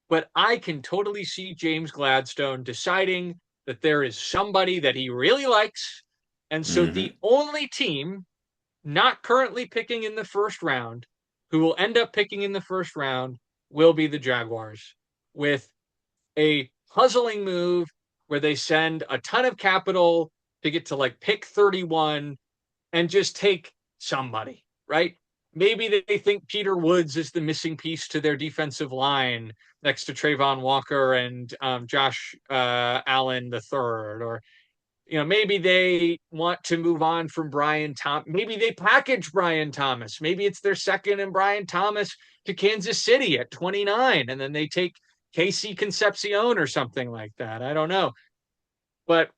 But I can totally see James Gladstone deciding that there is somebody that he really likes. And so the Hmm. only team not currently picking in the first round who will end up picking in the first round will be the Jaguars with a puzzling move where they send a ton of capital to get to like pick 31 and just take somebody, right? Maybe they think Peter Woods is the missing piece to their defensive line next to Trayvon Walker and Josh Allen the third, or maybe they want to move on from Brian Thomas. Maybe they package Brian Thomas. Maybe it's their second and Brian Thomas to Kansas City at 29, and then they take Casey Concepcion or something like that. I don't know, but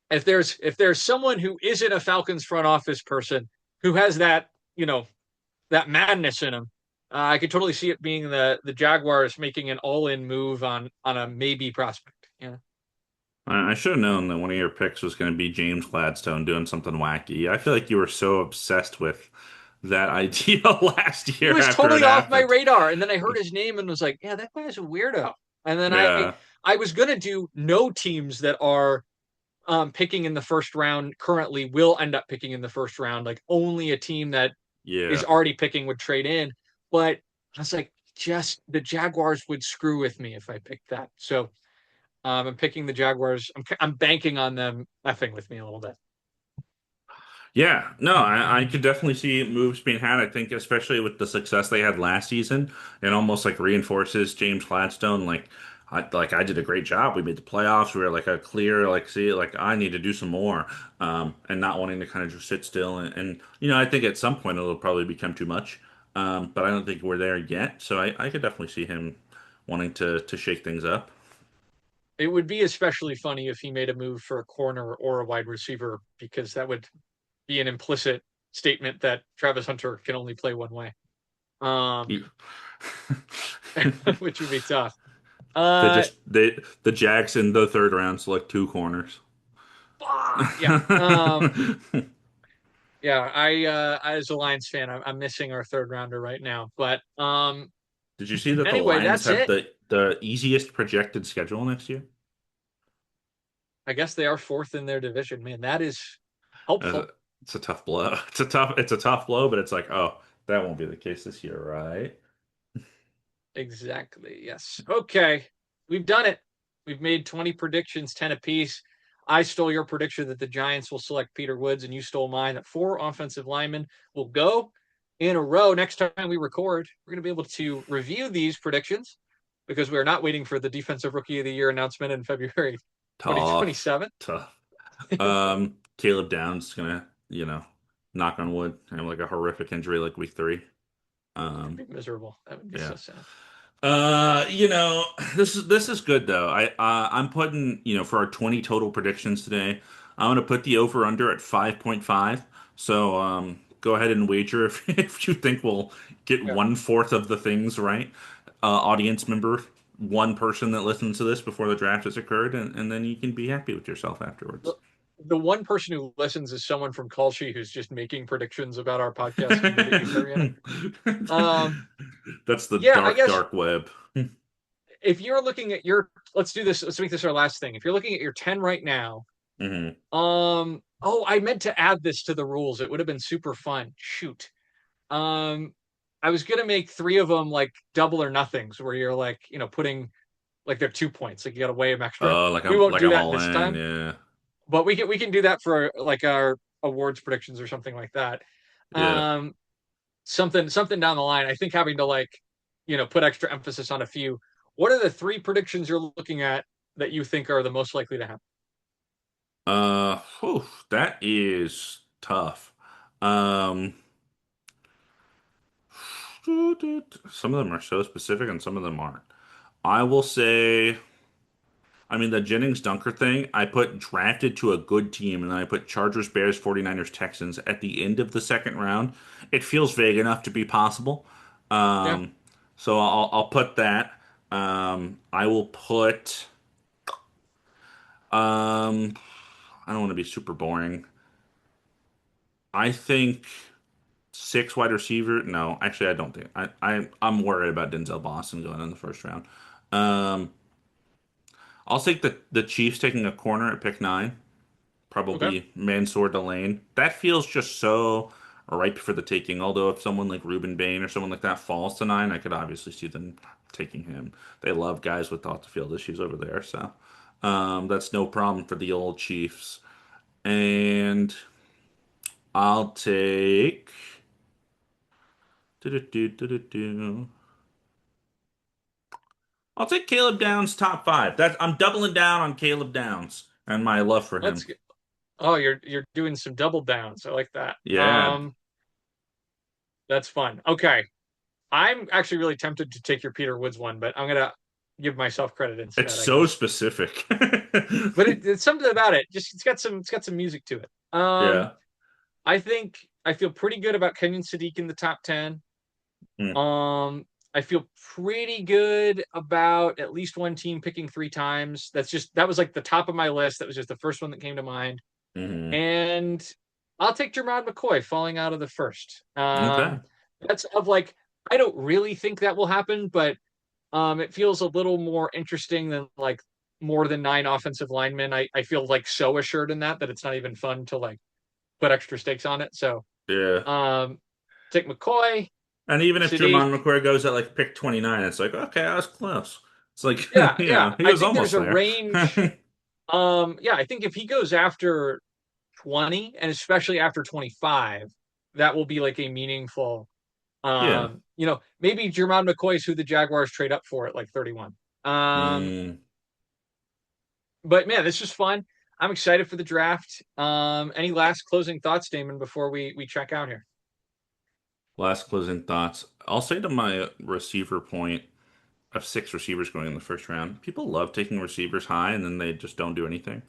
if there's someone who isn't a Falcons front office person who has that madness in him, I could totally see it being the Jaguars making an all in move on a maybe prospect. Yeah. I should have known that one of your picks was going to be James Gladstone doing something wacky. I feel like you were so obsessed with that idea last He year was after it totally off my happened. radar, and then I heard his name and was like, "Yeah, that guy's a weirdo." And then I Yeah, I was gonna do no teams that are picking in the first round currently will end up picking in the first round. Like only a team that is yeah. already picking would trade in. But I was like, just the Jaguars would screw with me if I picked that. So I'm picking the Jaguars. I'm banking on them effing with me a little bit. Yeah, no, I could definitely see moves being had. I think especially with the success they had last season, it almost like reinforces James Gladstone. I did a great job. We made the playoffs. We were like a clear, like, see, like I need to do some more, and not wanting to kind of just sit still. And I think at some point it'll probably become too much. But I don't think we're there yet. So I could definitely see him wanting to shake things up. It would be especially funny if he made a move for a corner or a wide receiver because that would be an implicit statement that Travis Hunter can only play one way, Yeah. which would be tough. They Uh, just the Jags in the third round select two corners. yeah. Yeah. As a Lions fan, I'm missing our third rounder right now. But Did you see that the anyway, Lions that's have it. the easiest projected schedule next year? I guess they are fourth in their division. Man, that is Uh, helpful. It's a tough blow. It's a tough blow, but it's like, oh, that won't be the case this year, right? Exactly. Yes. Okay. We've done it. We've made 20 predictions, 10 apiece. I stole your prediction that the Giants will select Peter Woods, and you stole mine that four offensive linemen will go in a row. Next time we record, we're going to be able to review these predictions because we're not waiting for the Defensive Rookie of the Year announcement in February Tough, 2027. tough. Caleb Downs is gonna, knock on wood, have like a horrific injury like week three. That'd Um, be miserable. That would be yeah. so sad. You know, this is good though. I'm putting, for our 20 total predictions today, I'm gonna put the over under at 5.5. So go ahead and wager if if you think we'll get Yeah. 1/4 of the things right. Audience member, one person that listens to this before the draft has occurred, and then you can be happy with yourself The, afterwards. the one person who listens is someone from Kalshi who's just making predictions about our podcast immediately beforehand. Um, That's the yeah, I dark, guess dark web. if you're looking at your let's do this, let's make this our last thing. If you're looking at your 10 right now, Hmm. oh, I meant to add this to the rules. It would have been super fun. Shoot. Um I was gonna make three of them like double or nothings where you're like, putting like they're 2 points, like you gotta weigh them extra. Oh, like We I'm won't like do I'm that all this in, time, yeah. but we can do that for like our awards predictions or something like that. Yeah. Um something down the line. I think having to like, put extra emphasis on a few. What are the three predictions you're looking at that you think are the most likely to happen? That is tough. Um, some of them are so specific and some of them aren't. I will say, I mean, the Jennings Dunker thing, I put drafted to a good team and then I put Chargers, Bears, 49ers, Texans at the end of the second round. It feels vague enough to be possible. Yeah. Um, so I'll put that. I will put, I don't want to be super boring. I think six wide receiver. No, actually, I don't think. I'm worried about Denzel Boston going in the first round. Um, I'll take the Chiefs taking a corner at pick 9. Okay. Probably Mansour Delane. That feels just so ripe for the taking. Although if someone like Ruben Bain or someone like that falls to 9, I could obviously see them taking him. They love guys with off the field issues over there, so that's no problem for the old Chiefs. And I'll take. Do-do-do-do-do-do. I'll take Caleb Downs top five. I'm doubling down on Caleb Downs and my love for Let's him. get, oh, you're doing some double downs. I like that. Yeah, That's fun. Okay. I'm actually really tempted to take your Peter Woods one, but I'm gonna give myself credit it's instead, I so guess. specific. But it's something about it. Just it's got some music to it. Yeah. I think I feel pretty good about Kenyon Sadiq in the top 10. Mm, I feel pretty good about at least one team picking three times. That was like the top of my list. That was just the first one that came to mind. hmm And I'll take Jermod McCoy falling out of the first. Okay. That's of like I don't really think that will happen, but it feels a little more interesting than like more than nine offensive linemen. I feel like so assured in that it's not even fun to like put extra stakes on it. So Yeah. um, take McCoy, And even if Sadiq. Jermon McCoy goes at like pick 29, it's like, okay, I was close. It's like, Yeah, yeah. he I was think there's almost a there. range. Yeah, I think if he goes after 20 and especially after 25, that will be like a meaningful Yeah. maybe Jermon McCoy is who the Jaguars trade up for at like 31. Um, Mm. but man, this is fun. I'm excited for the draft. Any last closing thoughts, Damon, before we check out here? Last closing thoughts. I'll say to my receiver point of six receivers going in the first round, people love taking receivers high and then they just don't do anything.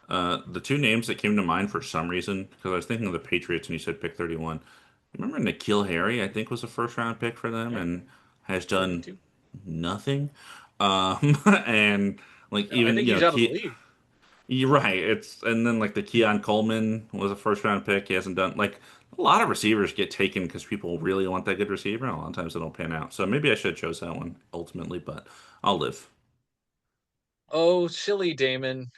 The two names that came to mind for some reason, because I was thinking of the Patriots and you said pick 31. Remember N'Keal Harry, I think was a first round pick for them Yeah, and has done 32. nothing. And like No, I even, think he's out of the league. you're right. And then like the Keon Coleman was a first round pick. He hasn't done like a lot of receivers get taken because people really want that good receiver, and a lot of times they don't pan out. So maybe I should have chose that one ultimately, but I'll live. Oh, silly Damon.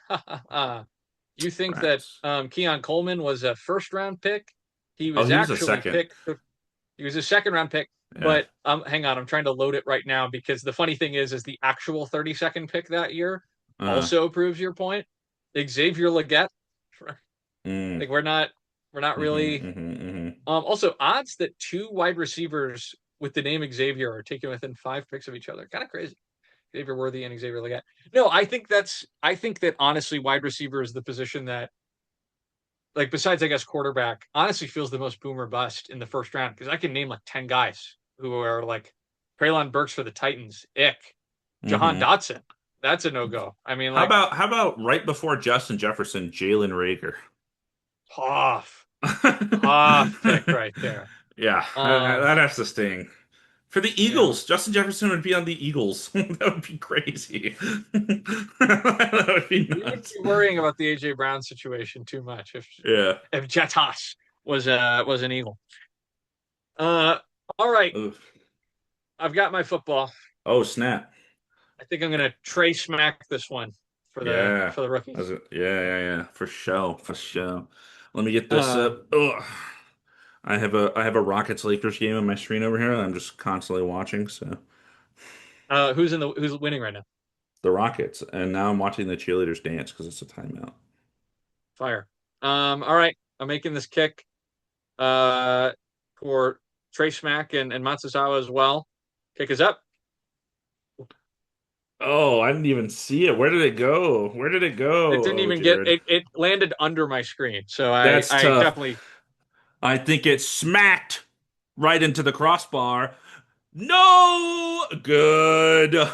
You think that Rats. Keon Coleman was a first round pick? He Oh, was he was a actually second. picked. He was a second round pick. Yeah. But hang on, I'm trying to load it right now because the funny thing is the actual 32nd pick that year Uh, also proves your point. Xavier Legette. mm, Like we're not really. mm-hmm. Also, odds that two wide receivers with the name Xavier are taken within 5 picks of each other. Kind of crazy. Xavier Worthy and Xavier Legette. No, I think that honestly, wide receiver is the position that, like, besides I guess quarterback, honestly feels the most boomer bust in the first round because I can name like 10 guys who are like Traylon Burks for the Titans, ick. Jahan Mm-hmm. Dotson, that's a no go. I mean, like, How about right before Justin Jefferson, Jalen Rager? tough, tough pick right there. Yeah, Um, that has to sting. For the yeah, Eagles, Justin Jefferson would be on the Eagles. That would be crazy. That would be we wouldn't nuts. be worrying about the AJ Brown situation too much Yeah. if Jetas was an Eagle. Uh, all right, Oof. I've got my football. Oh, snap. I think I'm gonna Trey smack this one for the Yeah. for the rookies. Yeah. For sure. For sure. Let me get this Uh, up. Ugh. I have a Rockets Lakers game on my screen over here. I'm just constantly watching, so who's winning right now? the Rockets. And now I'm watching the cheerleaders dance because it's a timeout. Fire. All right, I'm making this kick uh for Trey Smack and Matsuzawa as well. Kick is up. Oh, I didn't even see it. Where did it go? Where did it It go? didn't Oh, even get Jared. it. It landed under my screen, so I That's I tough. definitely I think it smacked right into the crossbar. No good.